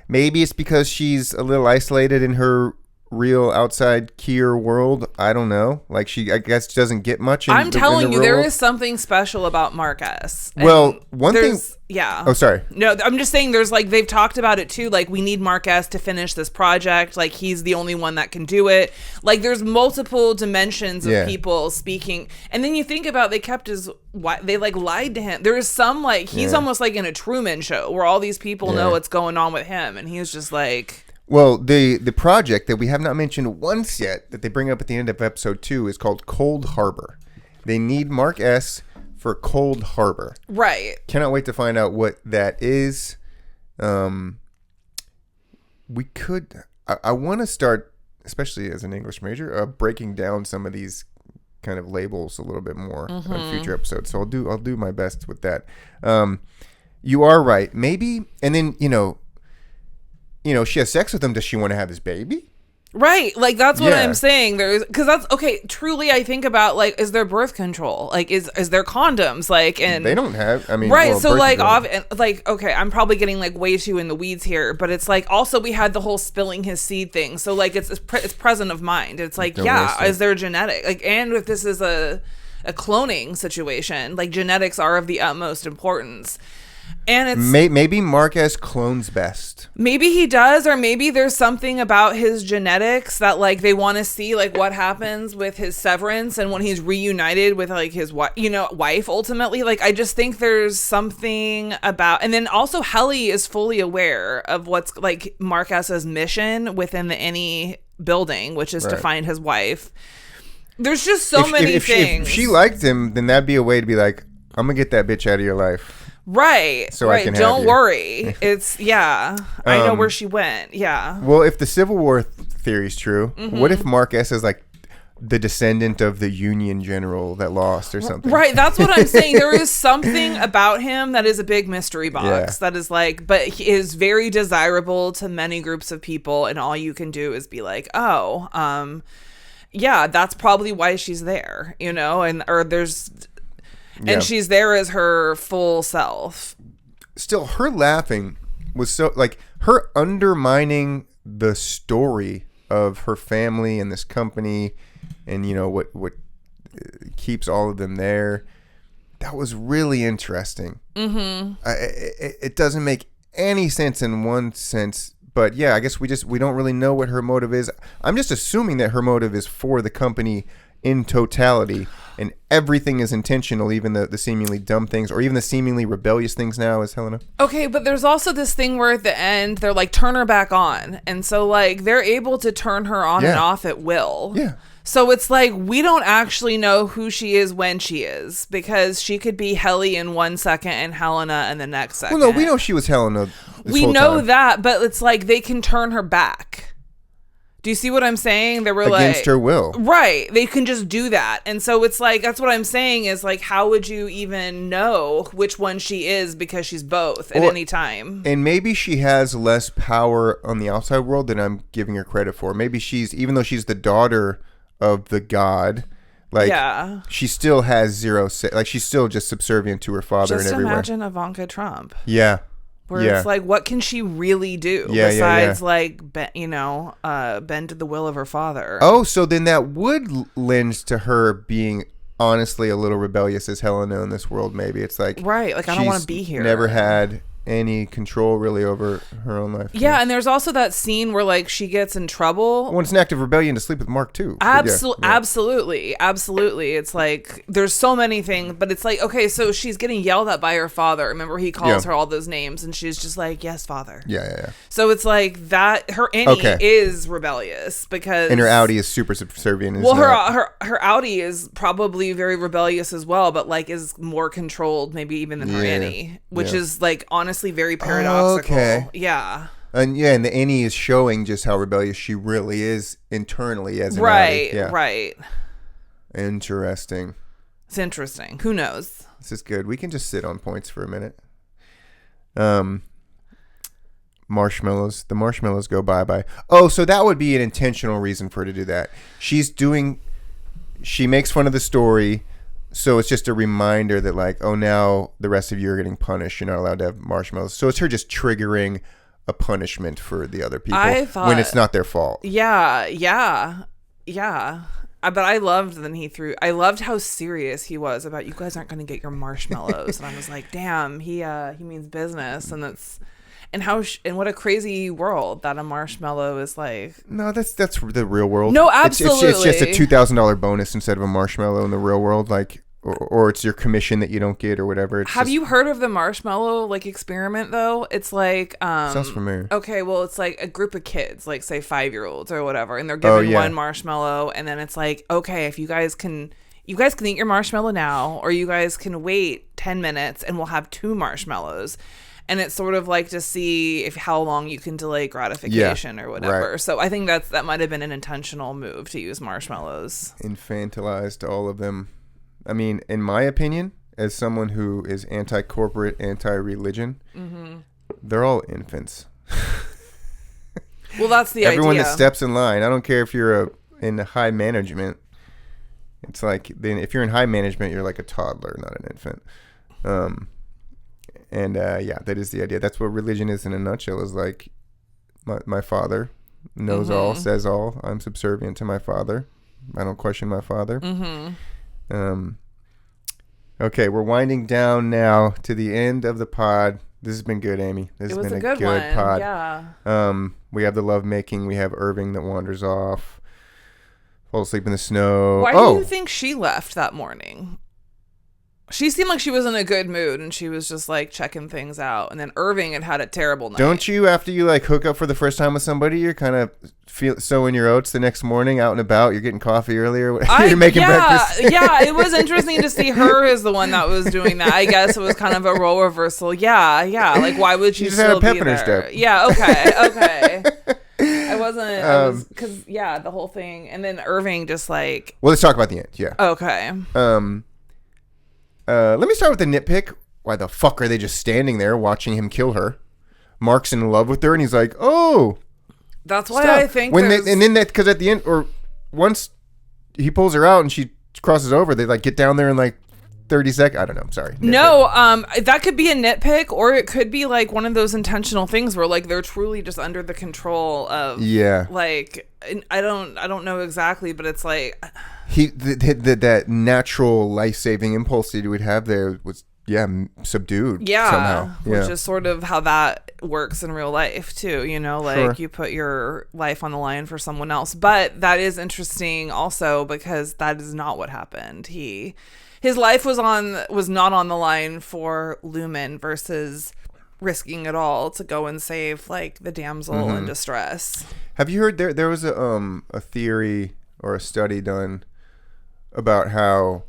Maybe it's because she's a little isolated in her real outside Kier world. I don't know. Like I guess doesn't get much. I'm telling you, there is something special about Marcus. Well, one thing. Yeah. Oh, sorry. No, I'm just saying there's like, they've talked about it too. Like, we need Marcus to finish this project. Like, he's the only one that can do it. Like, there's multiple dimensions of people speaking. And then you think about, they like lied to him. There is some like, he's almost like in a Truman Show where all these people know what's going on with him. And he's just like... Well, the project that we have not mentioned once yet that they bring up at the end of episode 2 is called Cold Harbor. They need Mark S. for Cold Harbor. Right. Cannot wait to find out what that is. We could... I want to start, especially as an English major, breaking down some of these kind of labels a little bit more in future episodes. So I'll do my best with that. You are right. Maybe... And then, you know, she has sex with him. Does she want to have his baby? Right. Like, that's what I'm saying. Because that's, okay, truly, I think about, like, is there birth control? Like, is there condoms? Like, and... They don't have, I mean... Right, so, like, okay, I'm probably getting, like, way too in the weeds here, but it's, like, also we had the whole spilling his seed thing. So, like, it's present of mind. It's, like, is there genetic? Like, and if this is a cloning situation, like, genetics are of the utmost importance. And it's maybe Marquez clones best. Maybe he does, or maybe there's something about his genetics that like they want to see like what happens with his severance and when he's reunited with like his wife ultimately. Like I just think there's something about, and then also Helly is fully aware of what's like Marquez's mission within the any building, which is to find his wife. There's just so many things. If she liked him, then that'd be a way to be like, I'm gonna get that bitch out of your life. Right. So right. I can Don't worry. It's I know where she went. Yeah. Well, if the Civil War theory is true, what if Mark S is like the descendant of the Union general that lost or something? Right. That's what I'm saying. There is something about him that is a big mystery box that is like, but he is very desirable to many groups of people, and all you can do is be like, that's probably why she's there, and she's there as her full self. Still, her laughing was so, like, her undermining the story of her family and this company and, what keeps all of them there. That was really interesting. Mm-hmm. It doesn't make any sense in one sense, but yeah, I guess we don't really know what her motive is. I'm just assuming that her motive is for the company in totality, and everything is intentional, even the seemingly dumb things, or even the seemingly rebellious things now, as Helena. Okay, but there's also this thing where at the end, they're like, turn her back on. And so, like, they're able to turn her on and off at will. Yeah. So it's like, we don't actually know who she is when she is, because she could be Helly in 1 second and Helena in the next second. Well, no, we know she was Helena this we whole know time. that, but it's like, they can turn her back. Do you see what I'm saying? They were against her will. Right. They can just do that. And so it's like, that's what I'm saying is like, how would you even know which one she is because she's both at any time? And maybe she has less power on the outside world than I'm giving her credit for. Maybe even though she's the daughter of the god, like she still has zero say. Like she's still just subservient to her father in every way. Just imagine Ivanka Trump. Yeah. Where it's like, what can she really do besides like, bend to the will of her father? Oh, so then that would lend to her being honestly a little rebellious as Helena in this world. Maybe it's like, right, like I don't want to be here. Never had any control really over her own life. Yeah, and there's also that scene where like she gets in trouble. Well, it's an act of rebellion to sleep with Mark too. Absolutely. It's like there's so many things, but it's like, okay, so she's getting yelled at by her father. Remember, he calls her all those names, and she's just like, "Yes, father." Yeah. So it's like that. Her innie is rebellious because, and her outie is super subservient. Her outie is probably very rebellious as well, but like is more controlled, maybe even than her innie, which is like honestly very paradoxical. Yeah. And the innie is showing just how rebellious she really is internally as an outie. Yeah. Right. Interesting. It's interesting. Who knows? This is good. We can just sit on points for a minute. Marshmallows. The marshmallows go bye-bye. Oh, so that would be an intentional reason for her to do that. She makes fun of the story. So it's just a reminder that like, oh, now the rest of you are getting punished. You're not allowed to have marshmallows. So it's her just triggering a punishment for the other people when it's not their fault. Yeah. But I loved I loved how serious he was about, you guys aren't going to get your marshmallows. And I was like, damn, he means business. And and what a crazy world that a marshmallow is like. No, that's the real world. No, absolutely. It's just a $2,000 bonus instead of a marshmallow in the real world, like, or it's your commission that you don't get or whatever. Have you heard of the marshmallow like experiment though? It's like sounds familiar. Okay, well, it's like a group of kids, like say 5-year-olds or whatever, and they're given one marshmallow, and then it's like, okay, if you guys can eat your marshmallow now, or you guys can wait 10 minutes, and we'll have 2 marshmallows. And it's sort of like to see how long you can delay gratification or whatever. Right. So I think that might have been an intentional move to use marshmallows. Infantilized all of them. I mean, in my opinion, as someone who is anti-corporate, anti-religion, they're all infants. Well, that's the Everyone idea. that steps in line, I don't care if you're in high management. It's like, then if you're in high management, you're like a toddler, not an infant. And that is the idea. That's what religion is in a nutshell. Is like, my father knows all, says all. I'm subservient to my father. I don't question my father. Okay, we're winding down now to the end of the pod. This has been good, Amy. This has been a good one. pod. Yeah. We have the love making. We have Irving that wanders off, falls asleep in the snow. Why do you think she left that morning? She seemed like she was in a good mood, and she was just like checking things out. And then Irving had a terrible night. Don't you, after you like hook up for the first time with somebody, you're kind of sowing your oats the next morning, out and about. You're getting coffee earlier. You're making breakfast. Yeah, it was interesting to see her as the one that was doing that. I guess it was kind of a role reversal. Yeah. Like, why would you still be there? Step. Yeah. Okay. I wasn't. Because the whole thing, and then Irving just like. Well, let's talk about the end. Yeah. Okay. Let me start with the nitpick. Why the fuck are they just standing there watching him kill her? Mark's in love with her, and he's like, "Oh, that's why I think." Because at the end, or once he pulls her out and she crosses over, they like get down there in like 30 seconds. I don't know. I'm sorry. Nitpick. No, that could be a nitpick, or it could be like one of those intentional things where like they're truly just under the control of. Yeah. Like I don't know exactly, but it's like. That natural life-saving impulse that he would have there was subdued somehow. Which is sort of how that works in real life too, like you put your life on the line for someone else. But that is interesting also because that is not what happened. His life was not on the line for Lumen versus risking it all to go and save like the damsel in distress. Have you heard there was a theory or a study done about how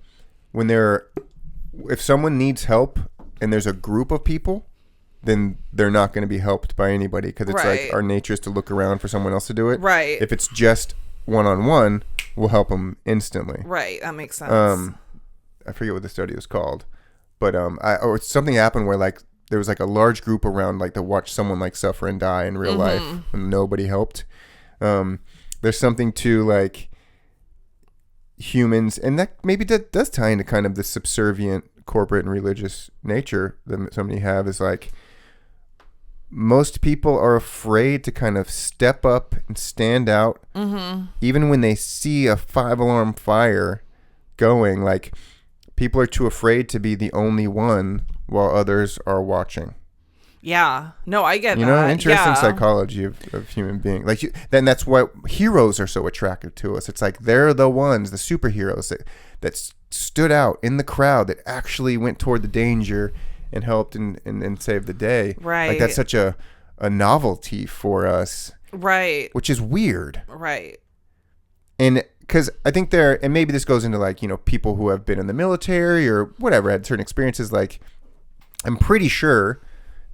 if someone needs help and there's a group of people, then they're not going to be helped by anybody, because it's like our nature is to look around for someone else to do it. Right. If it's just one-on-one, we'll help them instantly. Right. That makes sense. I forget what the study was called, but or something happened where like there was like a large group around like to watch someone like suffer and die in real life, and nobody helped. There's something to like humans, and that maybe that does tie into kind of the subservient corporate and religious nature that so many have, is like most people are afraid to kind of step up and stand out, even when they see a 5-alarm fire going. Like, people are too afraid to be the only one while others are watching. Yeah. No, I get that. You know, interesting psychology of human being. Like, then that's why heroes are so attractive to us. It's like they're the ones, the superheroes that stood out in the crowd, that actually went toward the danger and helped and saved the day. Right. Like, that's such a novelty for us. Right. Which is weird. Right. And because I think and maybe this goes into like, you know, people who have been in the military or whatever, had certain experiences. Like, I'm pretty sure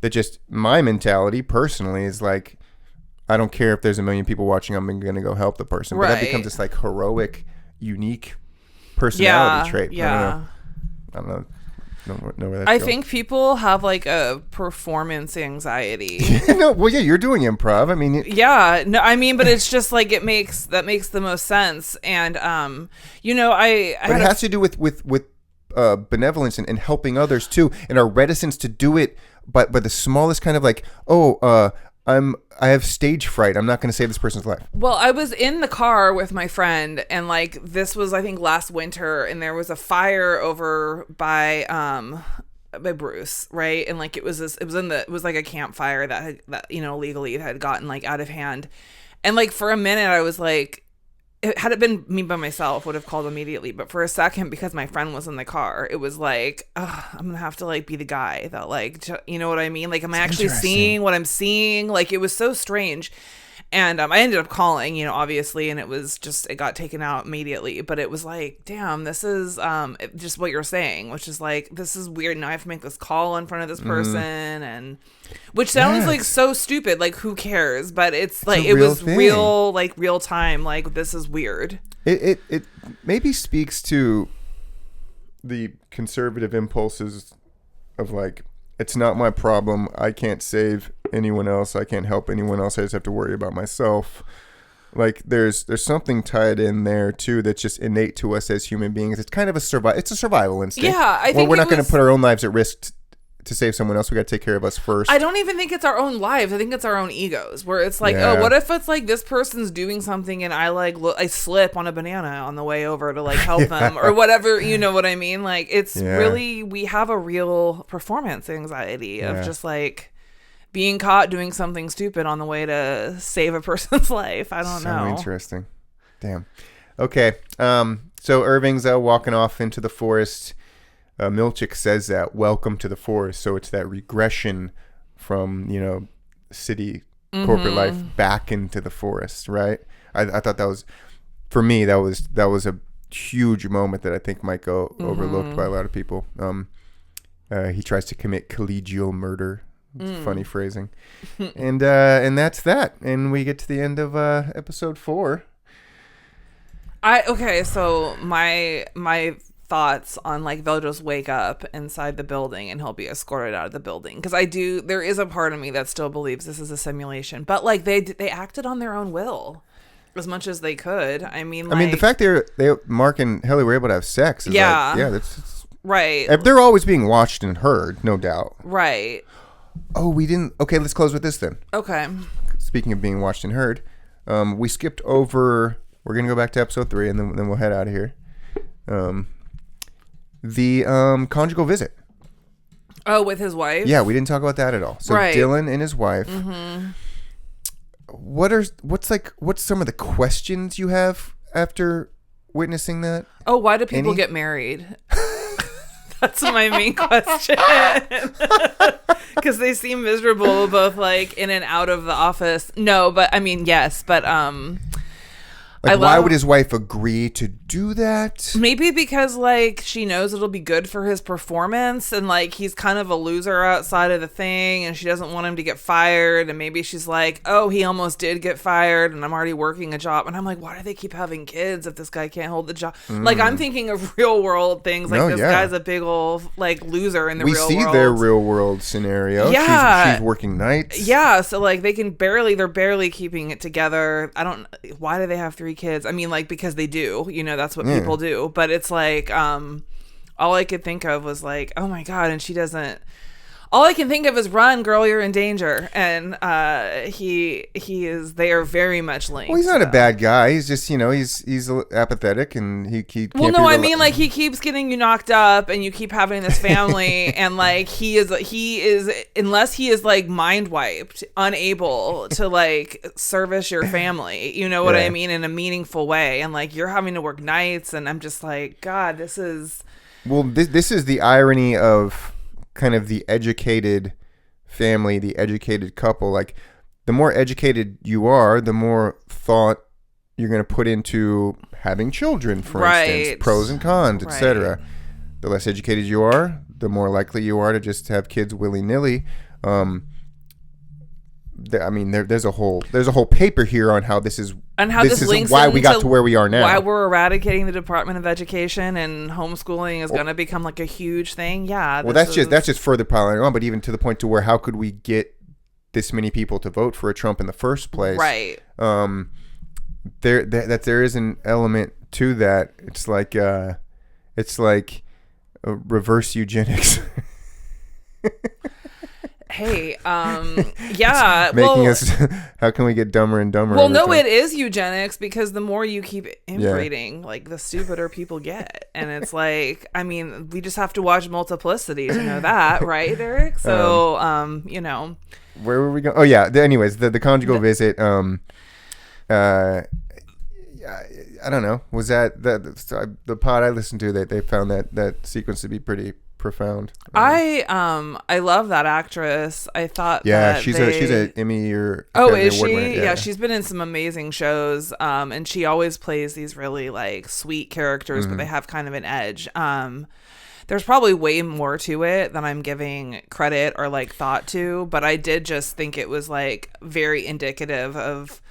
that just my mentality personally is like, I don't care if there's a million people watching, I'm going to go help the person. But that becomes this like heroic, unique personality trait. Yeah. I don't know where that's I going. think people have like a performance anxiety. Well, yeah, you're doing improv. I mean, yeah, no, I mean, but it's just like that makes the most sense. And you know, but it has to do with benevolence and helping others too, and our reticence to do it, but the smallest kind of like, I have stage fright, I'm not going to save this person's life. Well, I was in the car with my friend, and like this was, I think, last winter, and there was a fire over by Bruce, right? And like it was like a campfire that you know, legally had gotten like out of hand. And like for a minute I was like, had it been me by myself, would have called immediately. But for a second, because my friend was in the car, it was like, I'm going to have to like be the guy that like, you know what I mean? Like, am I actually seeing what I'm seeing? Like, it was so strange. And I ended up calling, you know, obviously, and it got taken out immediately. But it was like, damn, this is just what you're saying, which is like, this is weird. Now I have to make this call in front of this person, and which sounds like so stupid. Like, who cares? But it's like, it was real, like real time. Like, this is weird. It maybe speaks to the conservative impulses of like, it's not my problem. I can't save anyone else. I can't help anyone else. I just have to worry about myself. Like, there's something tied in there too that's just innate to us as human beings. It's kind of a survival instinct. Yeah, I think we're not going to put our own lives at risk to save someone else. We got to take care of us first. I don't even think it's our own lives. I think it's our own egos, where it's like, oh, what if it's like this person's doing something and I like I slip on a banana on the way over to like help them or whatever, you know what I mean? Like, it's really, we have a real performance anxiety of just like being caught doing something stupid on the way to save a person's life. I don't know. So interesting. Damn. Okay. So Irving's walking off into the forest. Milchick says that, welcome to the forest. So it's that regression from, you know, city corporate life back into the forest, right? I thought that was, for me, that was a huge moment that I think might go overlooked by a lot of people. He tries to commit collegial murder. It's funny phrasing. And that's that. And we get to the end of episode 4. So my thoughts on like, they'll just wake up inside the building and he'll be escorted out of the building, because there is a part of me that still believes this is a simulation, but like they acted on their own will as much as they could. I mean, the fact Mark and Helly were able to have sex is that's right. They're always being watched and heard, no doubt. Right. Oh, we didn't. Okay, let's close with this then. Okay. Speaking of being watched and heard, we skipped over. We're gonna go back to episode 3, and then we'll head out of here. The conjugal visit. Oh, with his wife? Yeah, we didn't talk about that at all. So Dylan and his wife. What's some of the questions you have after witnessing that? Oh, why do people get married? That's my main question. Because they seem miserable, both like in and out of the office. No, but I mean, yes, but Like, why would his wife agree to do that? Maybe because, like, she knows it'll be good for his performance, and, like, he's kind of a loser outside of the thing, and she doesn't want him to get fired, and maybe she's like, oh, he almost did get fired, and I'm already working a job. And I'm like, why do they keep having kids if this guy can't hold the job? Like, I'm thinking of real world things, like, this guy's a big old, like, loser in the real world. We see their real world scenario. Yeah. She's working nights. Yeah, so, like, they're barely keeping it together. Why do they have 3 kids? I mean, like, because they do, that's what people do. But it's like, all I could think of was like, oh my God. And she doesn't, all I can think of is run, girl, you're in danger. And, they are very much linked. Well, he's not a bad guy. He's just, he's apathetic and he can't like, he keeps getting you knocked up and you keep having this family and, like, he is, unless he is, like, mind wiped, unable to, like, service your family, you know what I mean, in a meaningful way. And, like, you're having to work nights and I'm just like, God, this is. Well, this is the irony of kind of the educated family, the educated couple. Like, the more educated you are, the more thought you're going to put into having children, for instance, pros and cons, etc. The less educated you are, the more likely you are to just have kids willy-nilly. There's a whole paper here on how this is, and how this links why we got to where we are now. Why we're eradicating the Department of Education and homeschooling is going to become like a huge thing. Yeah. Well, that's just further piling on, but even to the point to where how could we get this many people to vote for a Trump in the first place? Right. There is an element to that. It's like reverse eugenics. Hey, yeah. Making us, how can we get dumber and dumber? Well, no, it is eugenics because the more you keep inbreeding, like, the stupider people get. And it's like, I mean, we just have to watch Multiplicity to know that, right, Eric? So, Where were we going? Oh, yeah. Anyways, the conjugal visit, I don't know. Was that the pod I listened to, they found that sequence to be pretty profound. I love that actress. I thought she's an Emmy or is she? Award-winning. Yeah, she's been in some amazing shows. And she always plays these really, like, sweet characters, but they have kind of an edge. There's probably way more to it than I'm giving credit or, like, thought to, but I did just think it was, like, very indicative of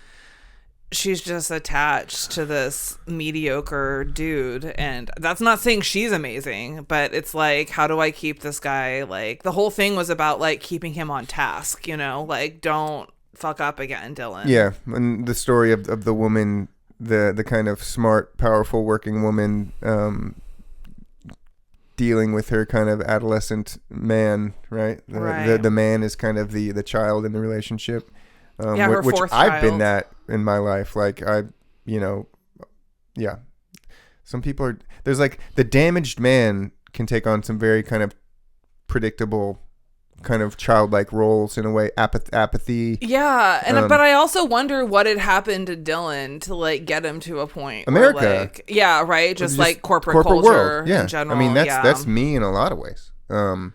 she's just attached to this mediocre dude. And that's not saying she's amazing, but it's like, how do I keep this guy, like, the whole thing was about, like, keeping him on task, like, don't fuck up again, Dylan. Yeah. And the story of the woman, the kind of smart, powerful working woman, dealing with her kind of adolescent man, right? The man is kind of the child in the relationship. Her which fourth I've child. been that in my life. Like, some people there's like the damaged man can take on some very kind of predictable kind of childlike roles in a way, apathy. Yeah. And, but I also wonder what had happened to Dylan to, like, get him to a point America. Where, like, yeah. Right. Just like corporate culture world. Yeah. in general. I mean, that's me in a lot of ways. The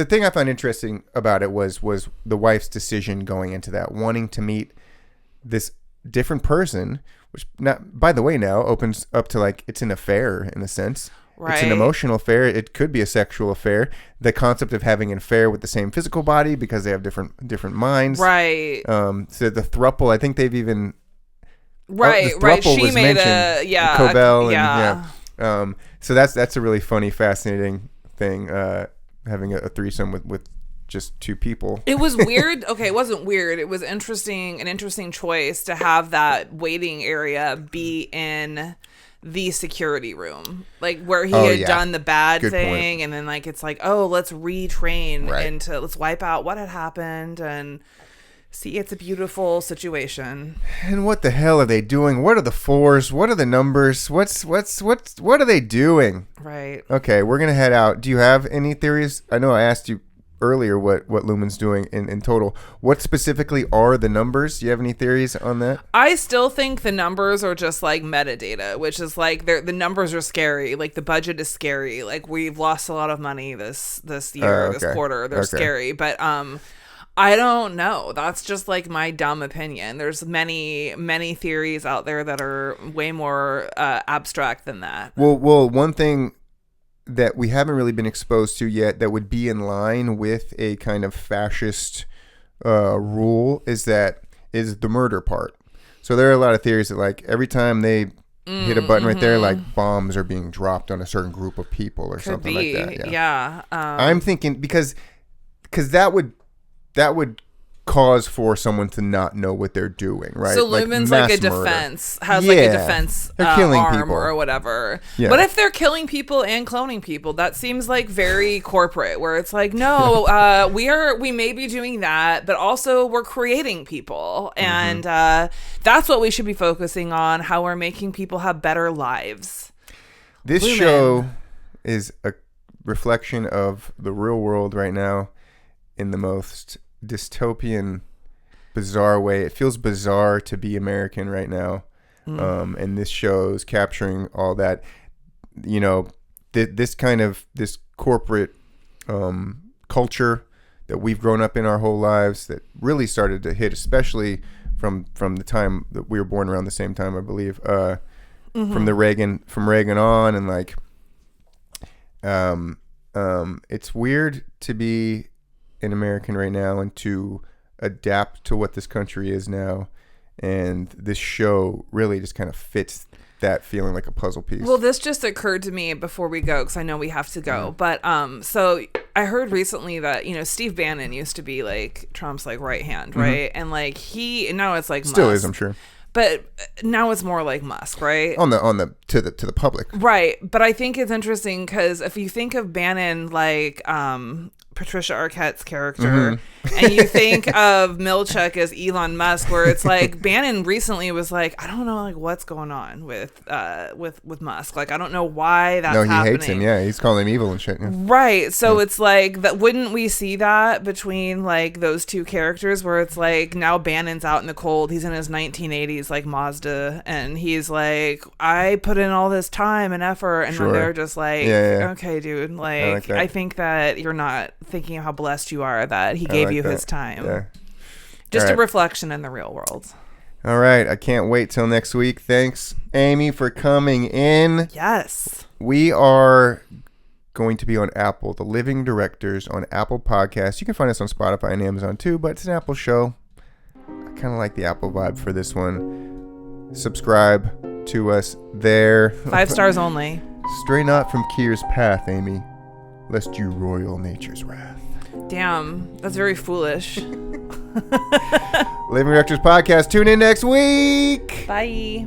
thing I found interesting about it was the wife's decision going into that, wanting to meet this different person, which, by the way, now opens up to, like, it's an affair in a sense. Right. It's an emotional affair. It could be a sexual affair. The concept of having an affair with the same physical body because they have different minds. Right. So the throuple, I think they've even. Right. Right. She made Cobell. So that's a really funny, fascinating thing. Having a threesome with just 2 people. It was weird. Okay, it wasn't weird. It was an interesting choice to have that waiting area be in the security room, like where he had done the bad thing, and then, like, it's like, oh, let's retrain into, let's wipe out what had happened and see, it's a beautiful situation. And what the hell are they doing? What are the 4s? What are the numbers? What are they doing? Right. Okay, we're gonna head out. Do you have any theories? I know I asked you earlier what Lumen's doing in total. What specifically are the numbers? Do you have any theories on that? I still think the numbers are just, like, metadata, which is like the numbers are scary. Like, the budget is scary. Like, we've lost a lot of money this year, this quarter. They're scary. But I don't know. That's just like my dumb opinion. There's many theories out there that are way more abstract than that. Well, one thing that we haven't really been exposed to yet that would be in line with a kind of fascist rule is the murder part. So there are a lot of theories that like every time they hit a button right there, like bombs are being dropped on a certain group of people or something like that. Yeah. I'm thinking because that would cause for someone to not know what they're doing, right? So Lumen's like a defense, has like a defense they're killing arm people. or whatever. Yeah. What if they're killing people and cloning people? That seems like very corporate, where it's like, no, we may be doing that, but also we're creating people. And that's what we should be focusing on, how we're making people have better lives. This Lumen. show is a reflection of the real world right now in the most dystopian, bizarre way. It feels bizarre to be American right now. And this show is capturing all that, you know, this corporate culture that we've grown up in our whole lives that really started to hit, especially from the time that we were born around the same time, I believe, from Reagan on. And like, it's weird to be an American right now and to adapt to what this country is now, and this show really just kind of fits that feeling like a puzzle piece. Well, this just occurred to me before we go, because I know we have to go. But so I heard recently that, you know, Steve Bannon used to be like Trump's like right hand, right? And like now it's like still Musk. is, I'm sure. But now it's more like Musk, right? On the to the public, right? But I think it's interesting because if you think of Bannon like Patricia Arquette's character, and you think of Milchek as Elon Musk, where it's like Bannon recently was like, I don't know, like what's going on with Musk, like I don't know why that's happening. No, he hates him. Yeah, he's calling him evil and shit. Yeah. Right. So it's like that. Wouldn't we see that between like those two characters, where it's like now Bannon's out in the cold, he's in his 1980s like Mazda, and he's like, I put in all this time and effort, and then they're just like, okay, dude, like I think that you're not thinking of how blessed you are that he gave you his time. Yeah. Just a reflection in the real world. All right. I can't wait till next week. Thanks, Amy, for coming in. Yes. We are going to be on Apple, The Living Directors on Apple Podcasts. You can find us on Spotify and Amazon too, but it's an Apple show. I kind of like the Apple vibe for this one. Subscribe to us there. 5 stars only. Stray not from Kier's path, Amy, lest you royal nature's wrath. Damn, that's very foolish. Living Directors Podcast. Tune in next week. Bye.